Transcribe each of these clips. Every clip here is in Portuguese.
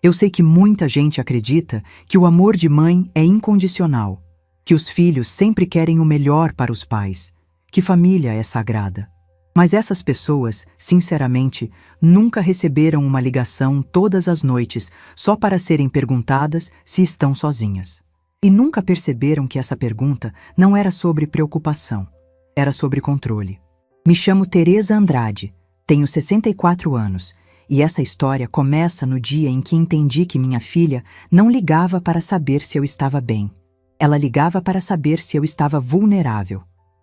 Eu sei que muita gente acredita que o amor de mãe é incondicional, que os filhos sempre querem o melhor para os pais, que família é sagrada. Mas essas pessoas, sinceramente, nunca receberam uma ligação todas as noites só para serem perguntadas se estão sozinhas. E nunca perceberam que essa pergunta não era sobre preocupação, era sobre controle. Me chamo Teresa Andrade, tenho 64 anos, e essa história começa no dia em que entendi que minha filha não ligava para saber se eu estava bem. Ela ligava para saber se eu estava vulnerável.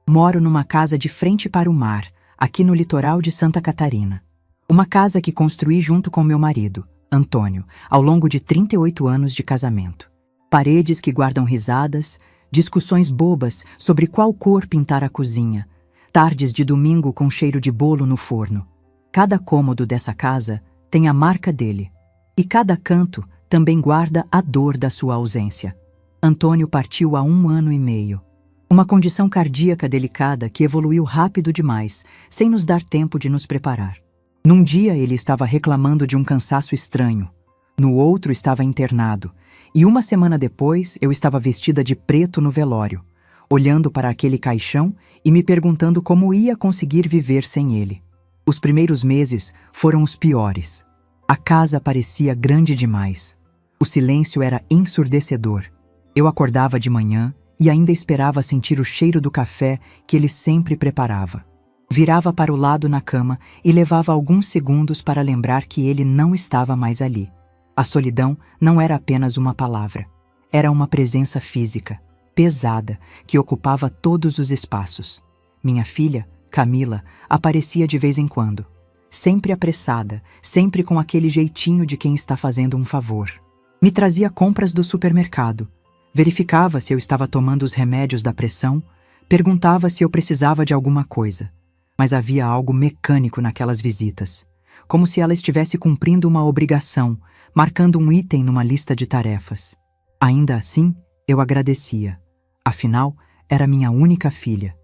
Moro numa casa de frente para o mar, aqui no litoral de Santa Catarina. Uma casa que construí junto com meu marido, Antônio, ao longo de 38 anos de casamento. Paredes que guardam risadas, discussões bobas sobre qual cor pintar a cozinha, tardes de domingo com cheiro de bolo no forno. Cada cômodo dessa casa tem a marca dele, e cada canto também guarda a dor da sua ausência. Antônio partiu há 1 ano e meio. Uma condição cardíaca delicada que evoluiu rápido demais, sem nos dar tempo de nos preparar. Num dia ele estava reclamando de um cansaço estranho, no outro estava internado, e 1 semana depois eu estava vestida de preto no velório, olhando para aquele caixão e me perguntando como ia conseguir viver sem ele. Os primeiros meses foram os piores. A casa parecia grande demais. O silêncio era ensurdecedor. Eu acordava de manhã e ainda esperava sentir o cheiro do café que ele sempre preparava. Virava para o lado na cama e levava alguns segundos para lembrar que ele não estava mais ali. A solidão não era apenas uma palavra. Era uma presença física, pesada, que ocupava todos os espaços. Minha filha, Camila, aparecia de vez em quando. Sempre apressada, sempre com aquele jeitinho de quem está fazendo um favor. Me trazia compras do supermercado. Verificava se eu estava tomando os remédios da pressão, perguntava se eu precisava de alguma coisa. Mas havia algo mecânico naquelas visitas, como se ela estivesse cumprindo uma obrigação, marcando um item numa lista de tarefas. Ainda assim, eu agradecia. Afinal, era minha única filha,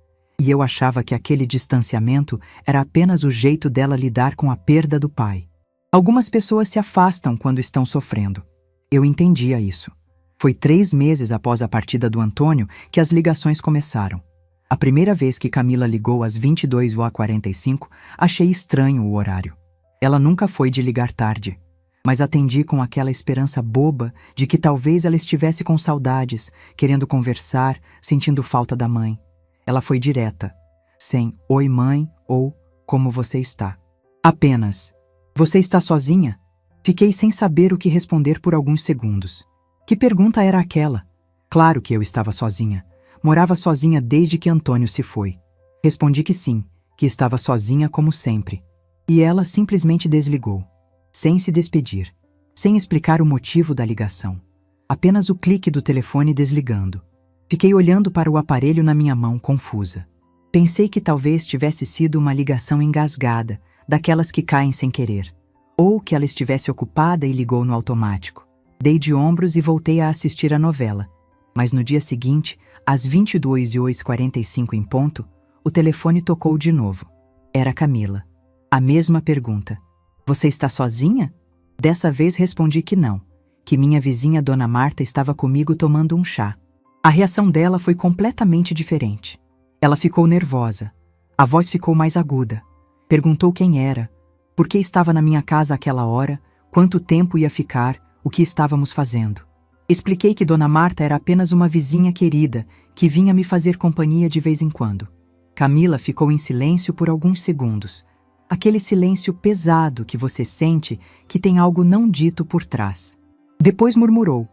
e eu achava que aquele distanciamento era apenas o jeito dela lidar com a perda do pai. Algumas pessoas se afastam quando estão sofrendo. Eu entendia isso. Foi 3 meses após a partida do Antônio que as ligações começaram. A primeira vez que Camila ligou às 22h45, achei estranho o horário. Ela nunca foi de ligar tarde, mas atendi com aquela esperança boba de que talvez ela estivesse com saudades, querendo conversar, sentindo falta da mãe. Ela foi direta, sem "Oi, mãe" ou "Como você está?". Apenas "Você está sozinha?". Fiquei sem saber o que responder por alguns segundos. Que pergunta era aquela? Claro que eu estava sozinha. Morava sozinha desde que Antônio se foi. Respondi que sim, que estava sozinha como sempre. E ela simplesmente desligou, sem se despedir, sem explicar o motivo da ligação. Apenas o clique do telefone desligando. Fiquei olhando para o aparelho na minha mão, confusa. Pensei que talvez tivesse sido uma ligação engasgada, daquelas que caem sem querer. Ou que ela estivesse ocupada e ligou no automático. Dei de ombros e voltei a assistir a novela. Mas no dia seguinte, às 22h45 em ponto, o telefone tocou de novo. Era Camila. A mesma pergunta. "Você está sozinha?". Dessa vez respondi que não, que minha vizinha Dona Marta estava comigo tomando um chá. A reação dela foi completamente diferente. Ela ficou nervosa. A voz ficou mais aguda. Perguntou quem era, por que estava na minha casa àquela hora, quanto tempo ia ficar, o que estávamos fazendo. Expliquei que Dona Marta era apenas uma vizinha querida que vinha me fazer companhia de vez em quando. Camila ficou em silêncio por alguns segundos. Aquele silêncio pesado que você sente que tem algo não dito por trás. Depois murmurou,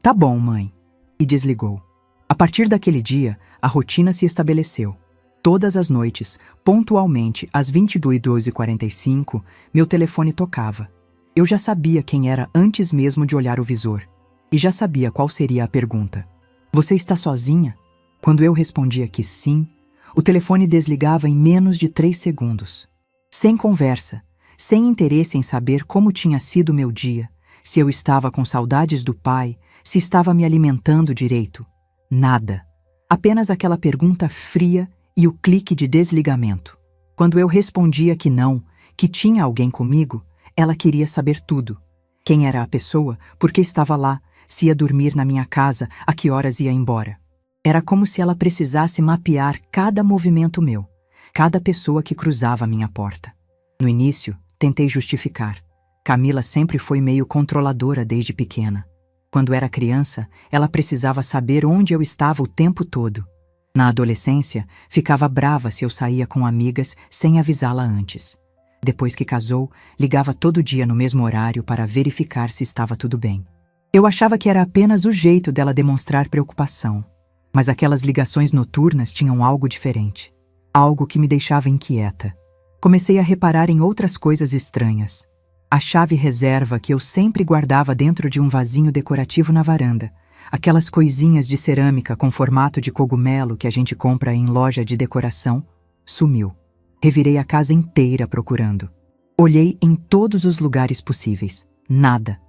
"Tá bom, mãe", e desligou. A partir daquele dia, a rotina se estabeleceu. Todas as noites, pontualmente às 22h45, meu telefone tocava. Eu já sabia quem era antes mesmo de olhar o visor. E já sabia qual seria a pergunta. "Você está sozinha?". Quando eu respondia que sim, o telefone desligava em menos de 3 segundos. Sem conversa, sem interesse em saber como tinha sido meu dia, se eu estava com saudades do pai, se estava me alimentando direito. Nada. Apenas aquela pergunta fria e o clique de desligamento. Quando eu respondia que não, que tinha alguém comigo, ela queria saber tudo. Quem era a pessoa? Por que estava lá? Se ia dormir na minha casa? A que horas ia embora? Era como se ela precisasse mapear cada movimento meu, cada pessoa que cruzava a minha porta. No início, tentei justificar. Camila sempre foi meio controladora desde pequena. Quando era criança, ela precisava saber onde eu estava o tempo todo. Na adolescência, ficava brava se eu saía com amigas sem avisá-la antes. Depois que casou, ligava todo dia no mesmo horário para verificar se estava tudo bem. Eu achava que era apenas o jeito dela demonstrar preocupação. Mas aquelas ligações noturnas tinham algo diferente. Algo que me deixava inquieta. Comecei a reparar em outras coisas estranhas. A chave reserva que eu sempre guardava dentro de um vasinho decorativo na varanda. Aquelas coisinhas de cerâmica com formato de cogumelo que a gente compra em loja de decoração, sumiu. Revirei a casa inteira procurando. Olhei em todos os lugares possíveis. Nada.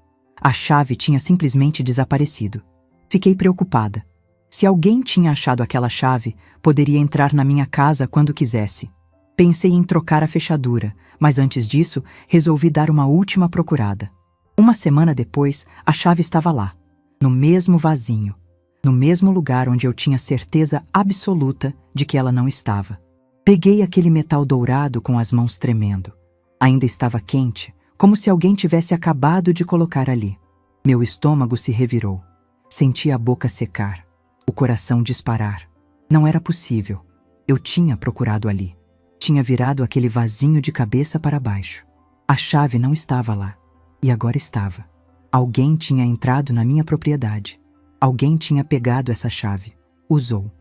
A chave tinha simplesmente desaparecido. Fiquei preocupada. Se alguém tinha achado aquela chave, poderia entrar na minha casa quando quisesse. Pensei em trocar a fechadura, mas antes disso, resolvi dar uma última procurada. Uma semana depois, a chave estava lá, no mesmo vasinho, no mesmo lugar onde eu tinha certeza absoluta de que ela não estava. Peguei aquele metal dourado com as mãos tremendo. Ainda estava quente, como se alguém tivesse acabado de colocar ali. Meu estômago se revirou. Senti a boca secar. O coração disparar. Não era possível. Eu tinha procurado ali. Tinha virado aquele vasinho de cabeça para baixo. A chave não estava lá. E agora estava. Alguém tinha entrado na minha propriedade. Alguém tinha pegado essa chave, usou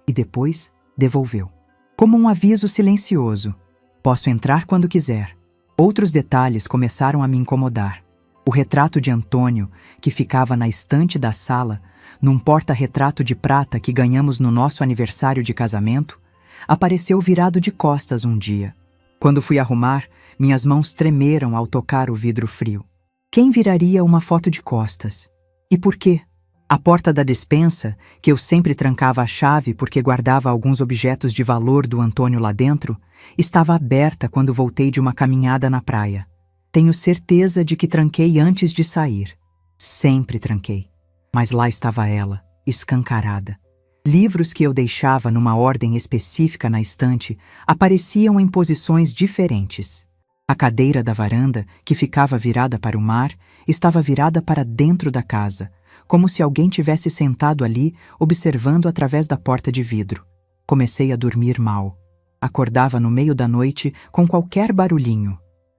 e depois devolveu. Como um aviso silencioso. Posso entrar quando quiser. Outros detalhes começaram a me incomodar. O retrato de Antônio, que ficava na estante da sala, num porta-retrato de prata que ganhamos no nosso aniversário de casamento, apareceu virado de costas um dia. Quando fui arrumar, minhas mãos tremeram ao tocar o vidro frio. Quem viraria uma foto de costas? E por quê? A porta da despensa, que eu sempre trancava a chave porque guardava alguns objetos de valor do Antônio lá dentro, estava aberta quando voltei de uma caminhada na praia. Tenho certeza de que tranquei antes de sair. Sempre tranquei. Mas lá estava ela, escancarada. Livros que eu deixava numa ordem específica na estante apareciam em posições diferentes. A cadeira da varanda, que ficava virada para o mar, estava virada para dentro da casa, como se alguém tivesse sentado ali, observando através da porta de vidro. Comecei a dormir mal. Acordava no meio da noite com qualquer barulhinho.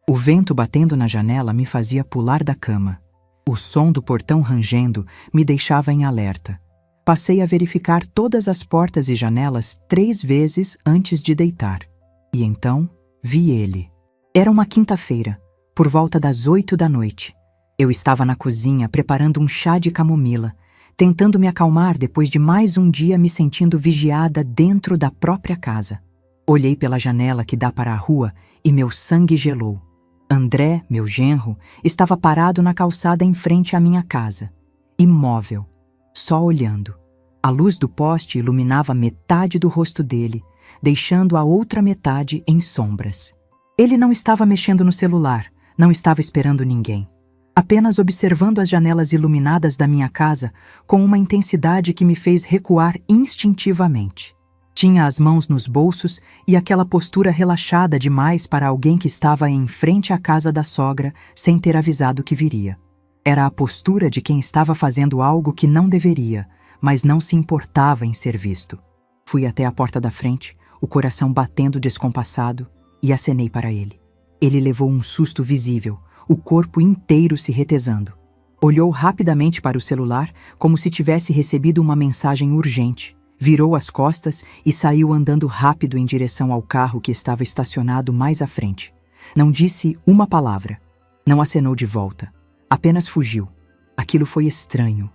O vento batendo na janela me fazia pular da cama. O som do portão rangendo me deixava em alerta. Passei a verificar todas as portas e janelas 3 vezes antes de deitar. E então, vi ele. Era uma quinta-feira, por volta das 8 da noite. Eu estava na cozinha preparando um chá de camomila, tentando me acalmar depois de mais um dia me sentindo vigiada dentro da própria casa. Olhei pela janela que dá para a rua e meu sangue gelou. André, meu genro, estava parado na calçada em frente à minha casa, imóvel, só olhando. A luz do poste iluminava metade do rosto dele, deixando a outra metade em sombras. Ele não estava mexendo no celular, não estava esperando ninguém. Apenas observando as janelas iluminadas da minha casa com uma intensidade que me fez recuar instintivamente. Tinha as mãos nos bolsos e aquela postura relaxada demais para alguém que estava em frente à casa da sogra sem ter avisado que viria. Era a postura de quem estava fazendo algo que não deveria, mas não se importava em ser visto. Fui até a porta da frente, o coração batendo descompassado, e acenei para ele. Ele levou um susto visível, o corpo inteiro se retesando. Olhou rapidamente para o celular, como se tivesse recebido uma mensagem urgente. Virou as costas e saiu andando rápido em direção ao carro que estava estacionado mais à frente. Não disse uma palavra. Não acenou de volta. Apenas fugiu. Aquilo foi estranho.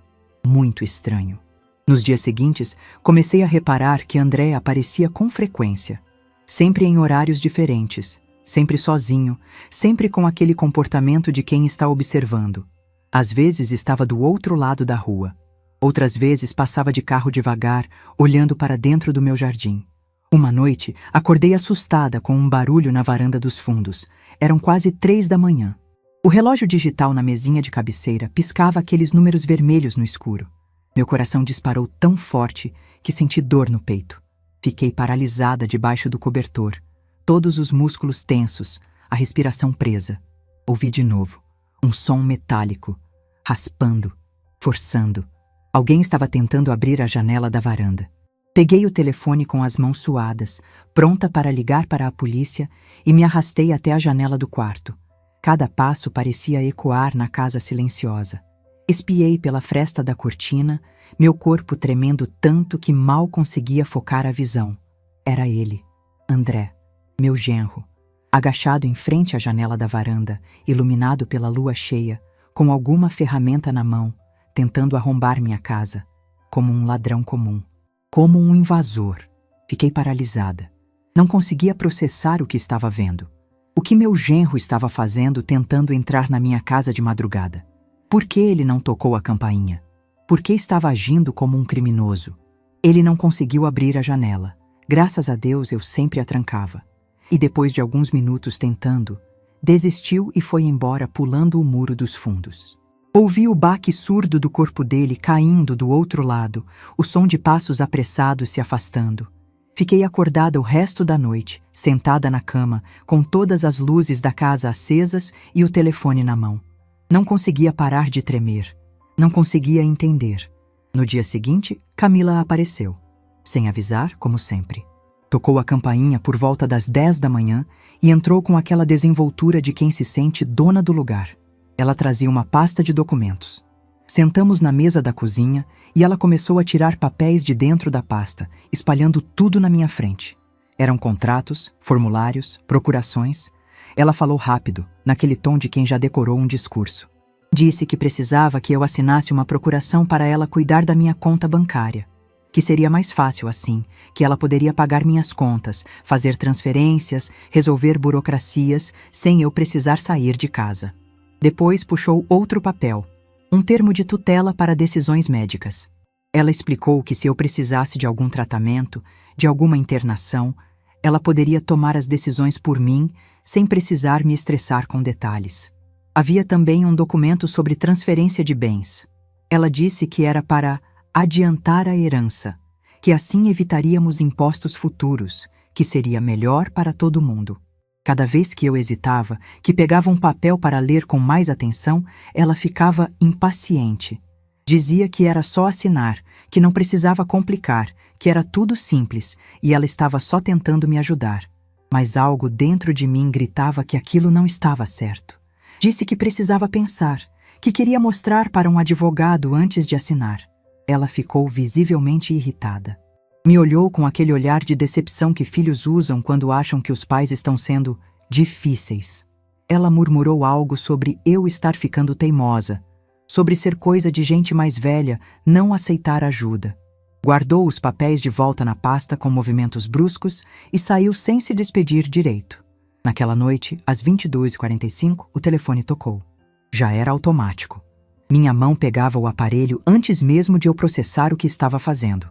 Muito estranho. Nos dias seguintes, comecei a reparar que André aparecia com frequência. Sempre em horários diferentes. Sempre sozinho. Sempre com aquele comportamento de quem está observando. Às vezes estava do outro lado da rua. Outras vezes passava de carro devagar, olhando para dentro do meu jardim. Uma noite, acordei assustada com um barulho na varanda dos fundos. Eram quase 3 da manhã. O relógio digital na mesinha de cabeceira piscava aqueles números vermelhos no escuro. Meu coração disparou tão forte que senti dor no peito. Fiquei paralisada debaixo do cobertor, todos os músculos tensos, a respiração presa. Ouvi de novo, um som metálico, raspando, forçando. Alguém estava tentando abrir a janela da varanda. Peguei o telefone com as mãos suadas, pronta para ligar para a polícia, e me arrastei até a janela do quarto. Cada passo parecia ecoar na casa silenciosa. Espiei pela fresta da cortina, meu corpo tremendo tanto que mal conseguia focar a visão. Era ele, André, meu genro, agachado em frente à janela da varanda, iluminado pela lua cheia, com alguma ferramenta na mão, tentando arrombar minha casa, como um ladrão comum, como um invasor. Fiquei paralisada. Não conseguia processar o que estava vendo. O que meu genro estava fazendo tentando entrar na minha casa de madrugada? Por que ele não tocou a campainha? Por que estava agindo como um criminoso? Ele não conseguiu abrir a janela. Graças a Deus eu sempre a trancava. E depois de alguns minutos tentando, desistiu e foi embora pulando o muro dos fundos. Ouvi o baque surdo do corpo dele caindo do outro lado, o som de passos apressados se afastando. Fiquei acordada o resto da noite, sentada na cama, com todas as luzes da casa acesas e o telefone na mão. Não conseguia parar de tremer. Não conseguia entender. No dia seguinte, Camila apareceu. Sem avisar, como sempre. Tocou a campainha por volta das 10 da manhã e entrou com aquela desenvoltura de quem se sente dona do lugar. Ela trazia uma pasta de documentos. Sentamos na mesa da cozinha e ela começou a tirar papéis de dentro da pasta, espalhando tudo na minha frente. Eram contratos, formulários, procurações. Ela falou rápido, naquele tom de quem já decorou um discurso. Disse que precisava que eu assinasse uma procuração para ela cuidar da minha conta bancária. Que seria mais fácil assim, que ela poderia pagar minhas contas, fazer transferências, resolver burocracias, sem eu precisar sair de casa. Depois puxou outro papel, um termo de tutela para decisões médicas. Ela explicou que se eu precisasse de algum tratamento, de alguma internação, ela poderia tomar as decisões por mim, sem precisar me estressar com detalhes. Havia também um documento sobre transferência de bens. Ela disse que era para adiantar a herança, que assim evitaríamos impostos futuros, que seria melhor para todo mundo. Cada vez que eu hesitava, que pegava um papel para ler com mais atenção, ela ficava impaciente. Dizia que era só assinar, que não precisava complicar, que era tudo simples e ela estava só tentando me ajudar. Mas algo dentro de mim gritava que aquilo não estava certo. Disse que precisava pensar, que queria mostrar para um advogado antes de assinar. Ela ficou visivelmente irritada. Me olhou com aquele olhar de decepção que filhos usam quando acham que os pais estão sendo difíceis. Ela murmurou algo sobre eu estar ficando teimosa, sobre ser coisa de gente mais velha não aceitar ajuda. Guardou os papéis de volta na pasta com movimentos bruscos e saiu sem se despedir direito. Naquela noite, às 22h45, o telefone tocou. Já era automático. Minha mão pegava o aparelho antes mesmo de eu processar o que estava fazendo.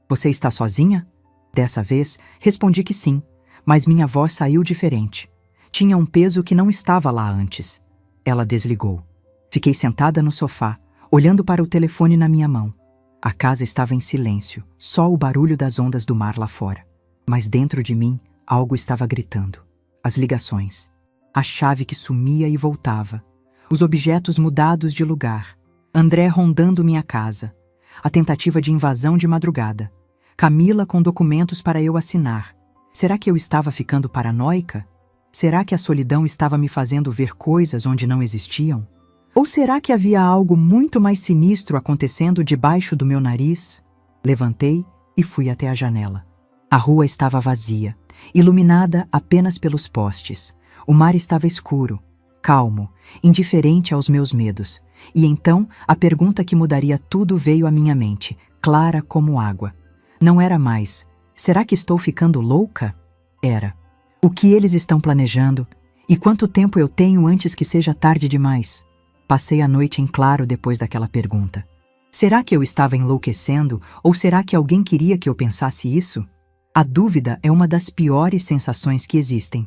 Você está sozinha? Dessa vez, respondi que sim, mas minha voz saiu diferente. Tinha um peso que não estava lá antes. Ela desligou. Fiquei sentada no sofá, olhando para o telefone na minha mão. A casa estava em silêncio, só o barulho das ondas do mar lá fora. Mas dentro de mim, algo estava gritando. As ligações. A chave que sumia e voltava. Os objetos mudados de lugar. André rondando minha casa. A tentativa de invasão de madrugada. Camila com documentos para eu assinar. Será que eu estava ficando paranoica? Será que a solidão estava me fazendo ver coisas onde não existiam? Ou será que havia algo muito mais sinistro acontecendo debaixo do meu nariz? Levantei e fui até a janela. A rua estava vazia, iluminada apenas pelos postes. O mar estava escuro, calmo, indiferente aos meus medos. E então, a pergunta que mudaria tudo veio à minha mente, clara como água. Não era mais, será que estou ficando louca? Era. O que eles estão planejando? E quanto tempo eu tenho antes que seja tarde demais? Passei a noite em claro depois daquela pergunta. Será que eu estava enlouquecendo ou será que alguém queria que eu pensasse isso? A dúvida é uma das piores sensações que existem.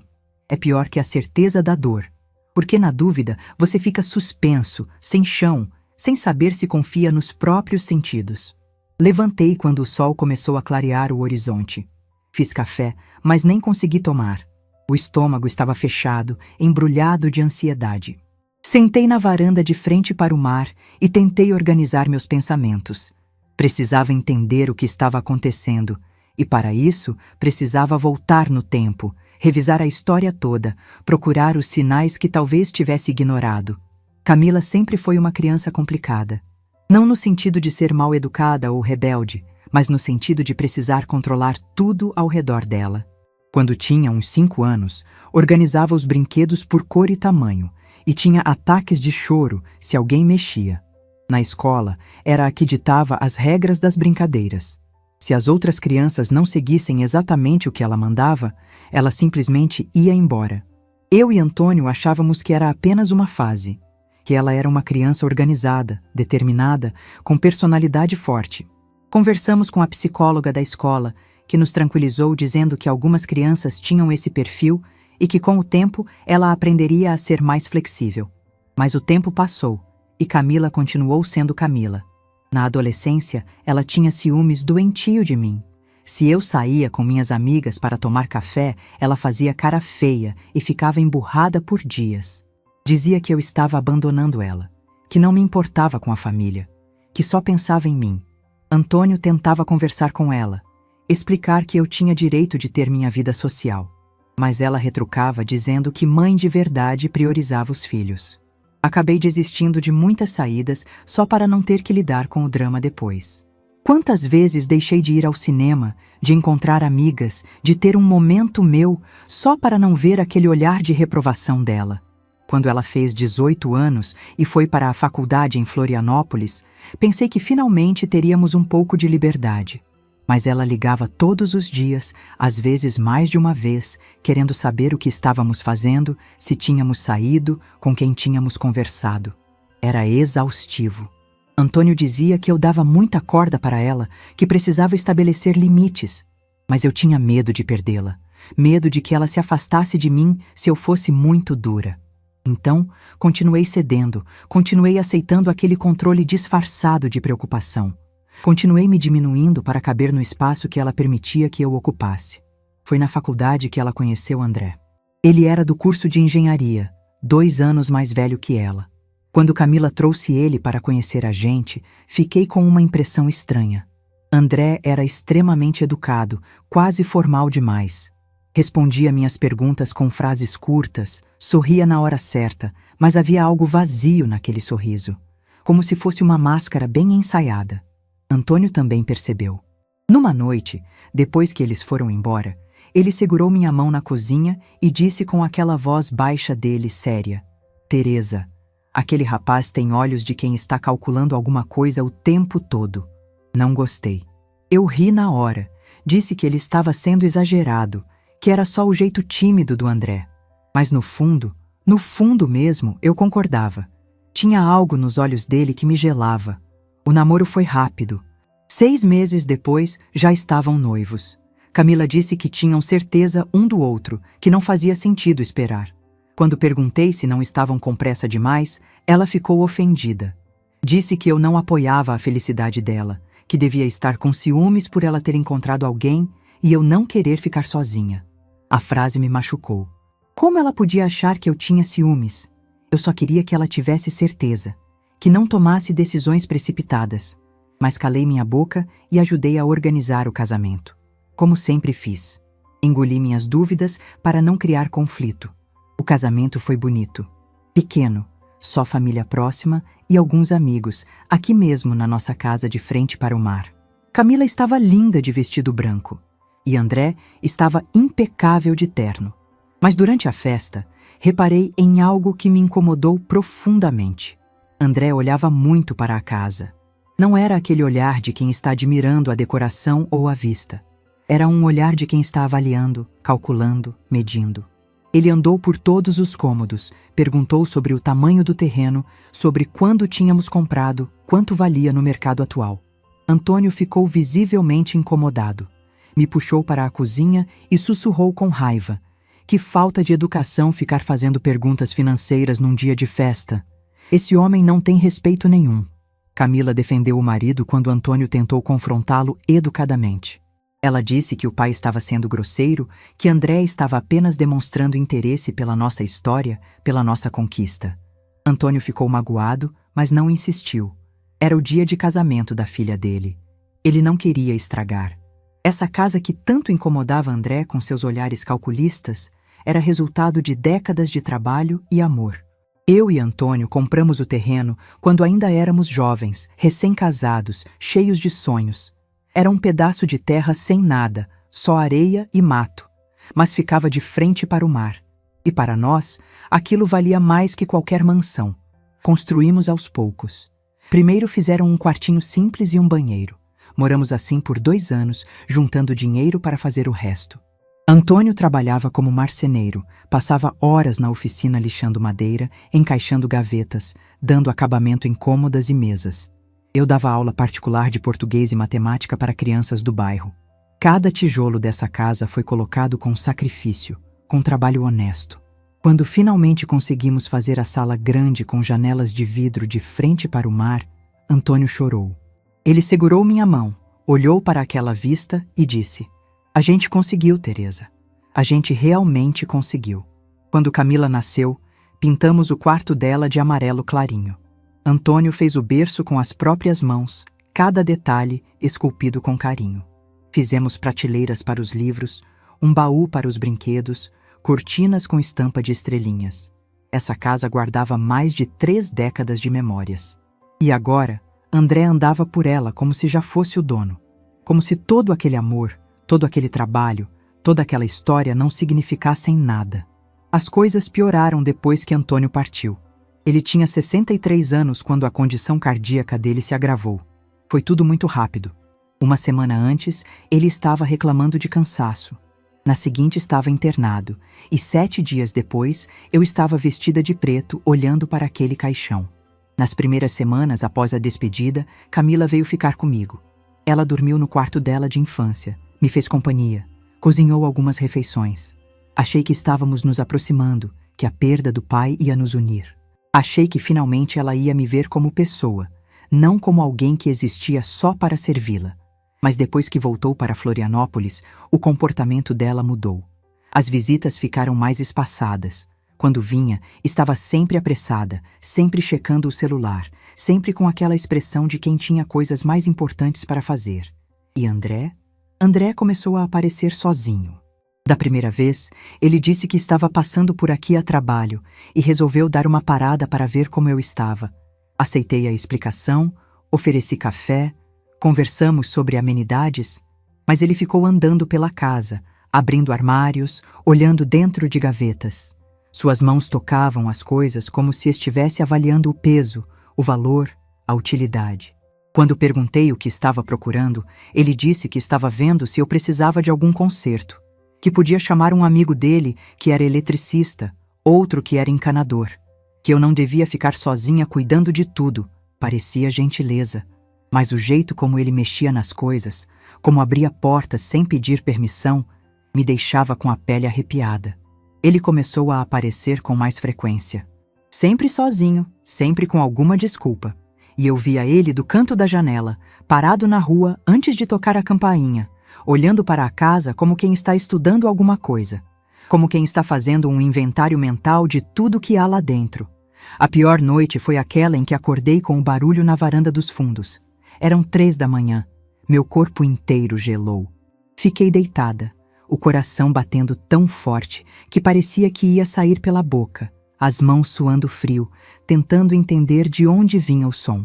É pior que a certeza da dor. Porque na dúvida você fica suspenso, sem chão, sem saber se confia nos próprios sentidos. Levantei quando o sol começou a clarear o horizonte. Fiz café, mas nem consegui tomar. O estômago estava fechado, embrulhado de ansiedade. Sentei na varanda de frente para o mar e tentei organizar meus pensamentos. Precisava entender o que estava acontecendo, e para isso precisava voltar no tempo, revisar a história toda, procurar os sinais que talvez tivesse ignorado. Camila sempre foi uma criança complicada. Não no sentido de ser mal educada ou rebelde, mas no sentido de precisar controlar tudo ao redor dela. Quando tinha uns 5 anos, organizava os brinquedos por cor e tamanho, e tinha ataques de choro se alguém mexia. Na escola, era a que ditava as regras das brincadeiras. Se as outras crianças não seguissem exatamente o que ela mandava, ela simplesmente ia embora. Eu e Antônio achávamos que era apenas uma fase, que ela era uma criança organizada, determinada, com personalidade forte. Conversamos com a psicóloga da escola, que nos tranquilizou dizendo que algumas crianças tinham esse perfil e que com o tempo ela aprenderia a ser mais flexível. Mas o tempo passou e Camila continuou sendo Camila. Na adolescência, ela tinha ciúmes doentio de mim. Se eu saía com minhas amigas para tomar café, ela fazia cara feia e ficava emburrada por dias. Dizia que eu estava abandonando ela, que não me importava com a família, que só pensava em mim. Antônio tentava conversar com ela, explicar que eu tinha direito de ter minha vida social. Mas ela retrucava dizendo que mãe de verdade priorizava os filhos. Acabei desistindo de muitas saídas só para não ter que lidar com o drama depois. Quantas vezes deixei de ir ao cinema, de encontrar amigas, de ter um momento meu só para não ver aquele olhar de reprovação dela. Quando ela fez 18 anos e foi para a faculdade em Florianópolis, pensei que finalmente teríamos um pouco de liberdade. Mas ela ligava todos os dias, às vezes mais de uma vez, querendo saber o que estávamos fazendo, se tínhamos saído, com quem tínhamos conversado. Era exaustivo. Antônio dizia que eu dava muita corda para ela, que precisava estabelecer limites. Mas eu tinha medo de perdê-la, medo de que ela se afastasse de mim se eu fosse muito dura. Então, continuei cedendo, continuei aceitando aquele controle disfarçado de preocupação. Continuei me diminuindo para caber no espaço que ela permitia que eu ocupasse. Foi na faculdade que ela conheceu André. Ele era do curso de engenharia, 2 anos mais velho que ela. Quando Camila trouxe ele para conhecer a gente, fiquei com uma impressão estranha. André era extremamente educado, quase formal demais. Respondia minhas perguntas com frases curtas, sorria na hora certa, mas havia algo vazio naquele sorriso, como se fosse uma máscara bem ensaiada. Antônio também percebeu. Numa noite, depois que eles foram embora, ele segurou minha mão na cozinha e disse com aquela voz baixa dele, séria: "Teresa, aquele rapaz tem olhos de quem está calculando alguma coisa o tempo todo." Não gostei. Eu ri na hora, disse que ele estava sendo exagerado, que era só o jeito tímido do André. Mas no fundo mesmo, eu concordava. Tinha algo nos olhos dele que me gelava. O namoro foi rápido. 6 meses depois, já estavam noivos. Camila disse que tinham certeza um do outro, que não fazia sentido esperar. Quando perguntei se não estavam com pressa demais, ela ficou ofendida. Disse que eu não apoiava a felicidade dela, que devia estar com ciúmes por ela ter encontrado alguém e eu não querer ficar sozinha. A frase me machucou. Como ela podia achar que eu tinha ciúmes? Eu só queria que ela tivesse certeza, que não tomasse decisões precipitadas. Mas calei minha boca e ajudei a organizar o casamento. Como sempre fiz. Engoli minhas dúvidas para não criar conflito. O casamento foi bonito. Pequeno, só família próxima e alguns amigos, aqui mesmo na nossa casa de frente para o mar. Camila estava linda de vestido branco. E André estava impecável de terno. Mas durante a festa, reparei em algo que me incomodou profundamente. André olhava muito para a casa. Não era aquele olhar de quem está admirando a decoração ou a vista. Era um olhar de quem está avaliando, calculando, medindo. Ele andou por todos os cômodos, perguntou sobre o tamanho do terreno, sobre quando tínhamos comprado, quanto valia no mercado atual. Antônio ficou visivelmente incomodado. Me puxou para a cozinha e sussurrou com raiva: Que falta de educação ficar fazendo perguntas financeiras num dia de festa. Esse homem não tem respeito nenhum. Camila defendeu o marido quando Antônio tentou confrontá-lo educadamente. Ela disse que o pai estava sendo grosseiro, que André estava apenas demonstrando interesse pela nossa história, pela nossa conquista. Antônio ficou magoado, mas não insistiu. Era o dia de casamento da filha dele. Ele não queria estragar. Essa casa que tanto incomodava André com seus olhares calculistas era resultado de décadas de trabalho e amor. Eu e Antônio compramos o terreno quando ainda éramos jovens, recém-casados, cheios de sonhos. Era um pedaço de terra sem nada, só areia e mato, mas ficava de frente para o mar. E para nós, aquilo valia mais que qualquer mansão. Construímos aos poucos. Primeiro fizeram um quartinho simples e um banheiro. Moramos assim por 2 anos, juntando dinheiro para fazer o resto. Antônio trabalhava como marceneiro, passava horas na oficina lixando madeira, encaixando gavetas, dando acabamento em cômodas e mesas. Eu dava aula particular de português e matemática para crianças do bairro. Cada tijolo dessa casa foi colocado com sacrifício, com trabalho honesto. Quando finalmente conseguimos fazer a sala grande com janelas de vidro de frente para o mar, Antônio chorou. Ele segurou minha mão, olhou para aquela vista e disse: "A gente conseguiu, Teresa. A gente realmente conseguiu." Quando Camila nasceu, pintamos o quarto dela de amarelo clarinho. Antônio fez o berço com as próprias mãos, cada detalhe esculpido com carinho. Fizemos prateleiras para os livros, um baú para os brinquedos, cortinas com estampa de estrelinhas. Essa casa guardava mais de 3 décadas de memórias. E agora, André andava por ela como se já fosse o dono. Como se todo aquele amor, todo aquele trabalho, toda aquela história não significassem nada. As coisas pioraram depois que Antônio partiu. Ele tinha 63 anos quando a condição cardíaca dele se agravou. Foi tudo muito rápido. Uma semana antes, ele estava reclamando de cansaço. Na seguinte estava internado, e 7 dias depois, eu estava vestida de preto, olhando para aquele caixão. Nas primeiras semanas após a despedida, Camila veio ficar comigo. Ela dormiu no quarto dela de infância, me fez companhia, cozinhou algumas refeições. Achei que estávamos nos aproximando, que a perda do pai ia nos unir. Achei que finalmente ela ia me ver como pessoa, não como alguém que existia só para servi-la. Mas depois que voltou para Florianópolis, o comportamento dela mudou. As visitas ficaram mais espaçadas. Quando vinha, estava sempre apressada, sempre checando o celular, sempre com aquela expressão de quem tinha coisas mais importantes para fazer. E André? André começou a aparecer sozinho. Da primeira vez, ele disse que estava passando por aqui a trabalho e resolveu dar uma parada para ver como eu estava. Aceitei a explicação, ofereci café, conversamos sobre amenidades, mas ele ficou andando pela casa, abrindo armários, olhando dentro de gavetas. Suas mãos tocavam as coisas como se estivesse avaliando o peso, o valor, a utilidade. Quando perguntei o que estava procurando, ele disse que estava vendo se eu precisava de algum conserto, que podia chamar um amigo dele que era eletricista, outro que era encanador, que eu não devia ficar sozinha cuidando de tudo. Parecia gentileza, mas o jeito como ele mexia nas coisas, como abria portas sem pedir permissão, me deixava com a pele arrepiada. Ele começou a aparecer com mais frequência. Sempre sozinho, sempre com alguma desculpa. E eu via ele do canto da janela, parado na rua antes de tocar a campainha, olhando para a casa como quem está estudando alguma coisa, como quem está fazendo um inventário mental de tudo que há lá dentro. A pior noite foi aquela em que acordei com o barulho na varanda dos fundos. Eram 3 da manhã. Meu corpo inteiro gelou. Fiquei deitada, o coração batendo tão forte que parecia que ia sair pela boca, as mãos suando frio, tentando entender de onde vinha o som.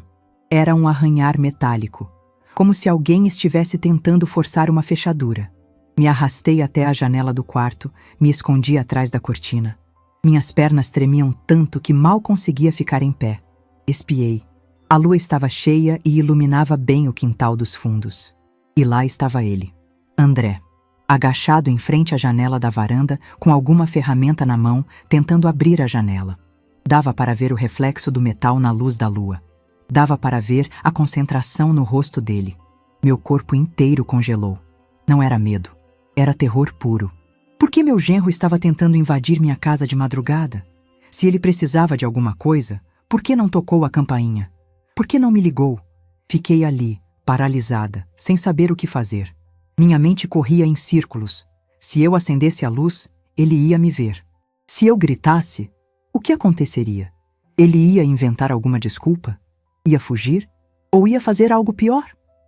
Era um arranhar metálico, como se alguém estivesse tentando forçar uma fechadura. Me arrastei até a janela do quarto, me escondi atrás da cortina. Minhas pernas tremiam tanto que mal conseguia ficar em pé. Espiei. A lua estava cheia e iluminava bem o quintal dos fundos. E lá estava ele, André, agachado em frente à janela da varanda, com alguma ferramenta na mão, tentando abrir a janela. Dava para ver o reflexo do metal na luz da lua. Dava para ver a concentração no rosto dele. Meu corpo inteiro congelou. Não era medo, era terror puro. Por que meu genro estava tentando invadir minha casa de madrugada? Se ele precisava de alguma coisa, por que não tocou a campainha? Por que não me ligou? Fiquei ali, paralisada, sem saber o que fazer. Minha mente corria em círculos. Se eu acendesse a luz, ele ia me ver. Se eu gritasse, o que aconteceria? Ele ia inventar alguma desculpa? Ia fugir? Ou ia fazer algo pior?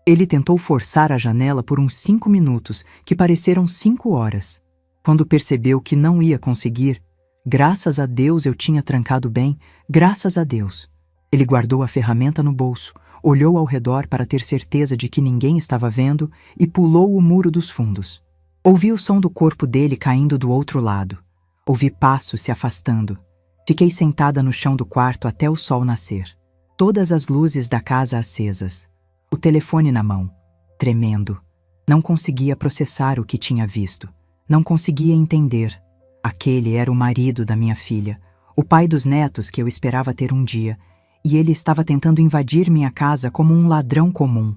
Ele tentou forçar a janela por uns 5 minutos, que pareceram 5 horas. Quando percebeu que não ia conseguir, graças a Deus eu tinha trancado bem, graças a Deus. Ele guardou a ferramenta no bolso, olhou ao redor para ter certeza de que ninguém estava vendo e pulou o muro dos fundos. Ouvi o som do corpo dele caindo do outro lado. Ouvi passos se afastando. Fiquei sentada no chão do quarto até o sol nascer. Todas as luzes da casa acesas. O telefone na mão, tremendo. Não conseguia processar o que tinha visto. Não conseguia entender. Aquele era o marido da minha filha, o pai dos netos que eu esperava ter um dia, e ele estava tentando invadir minha casa como um ladrão comum.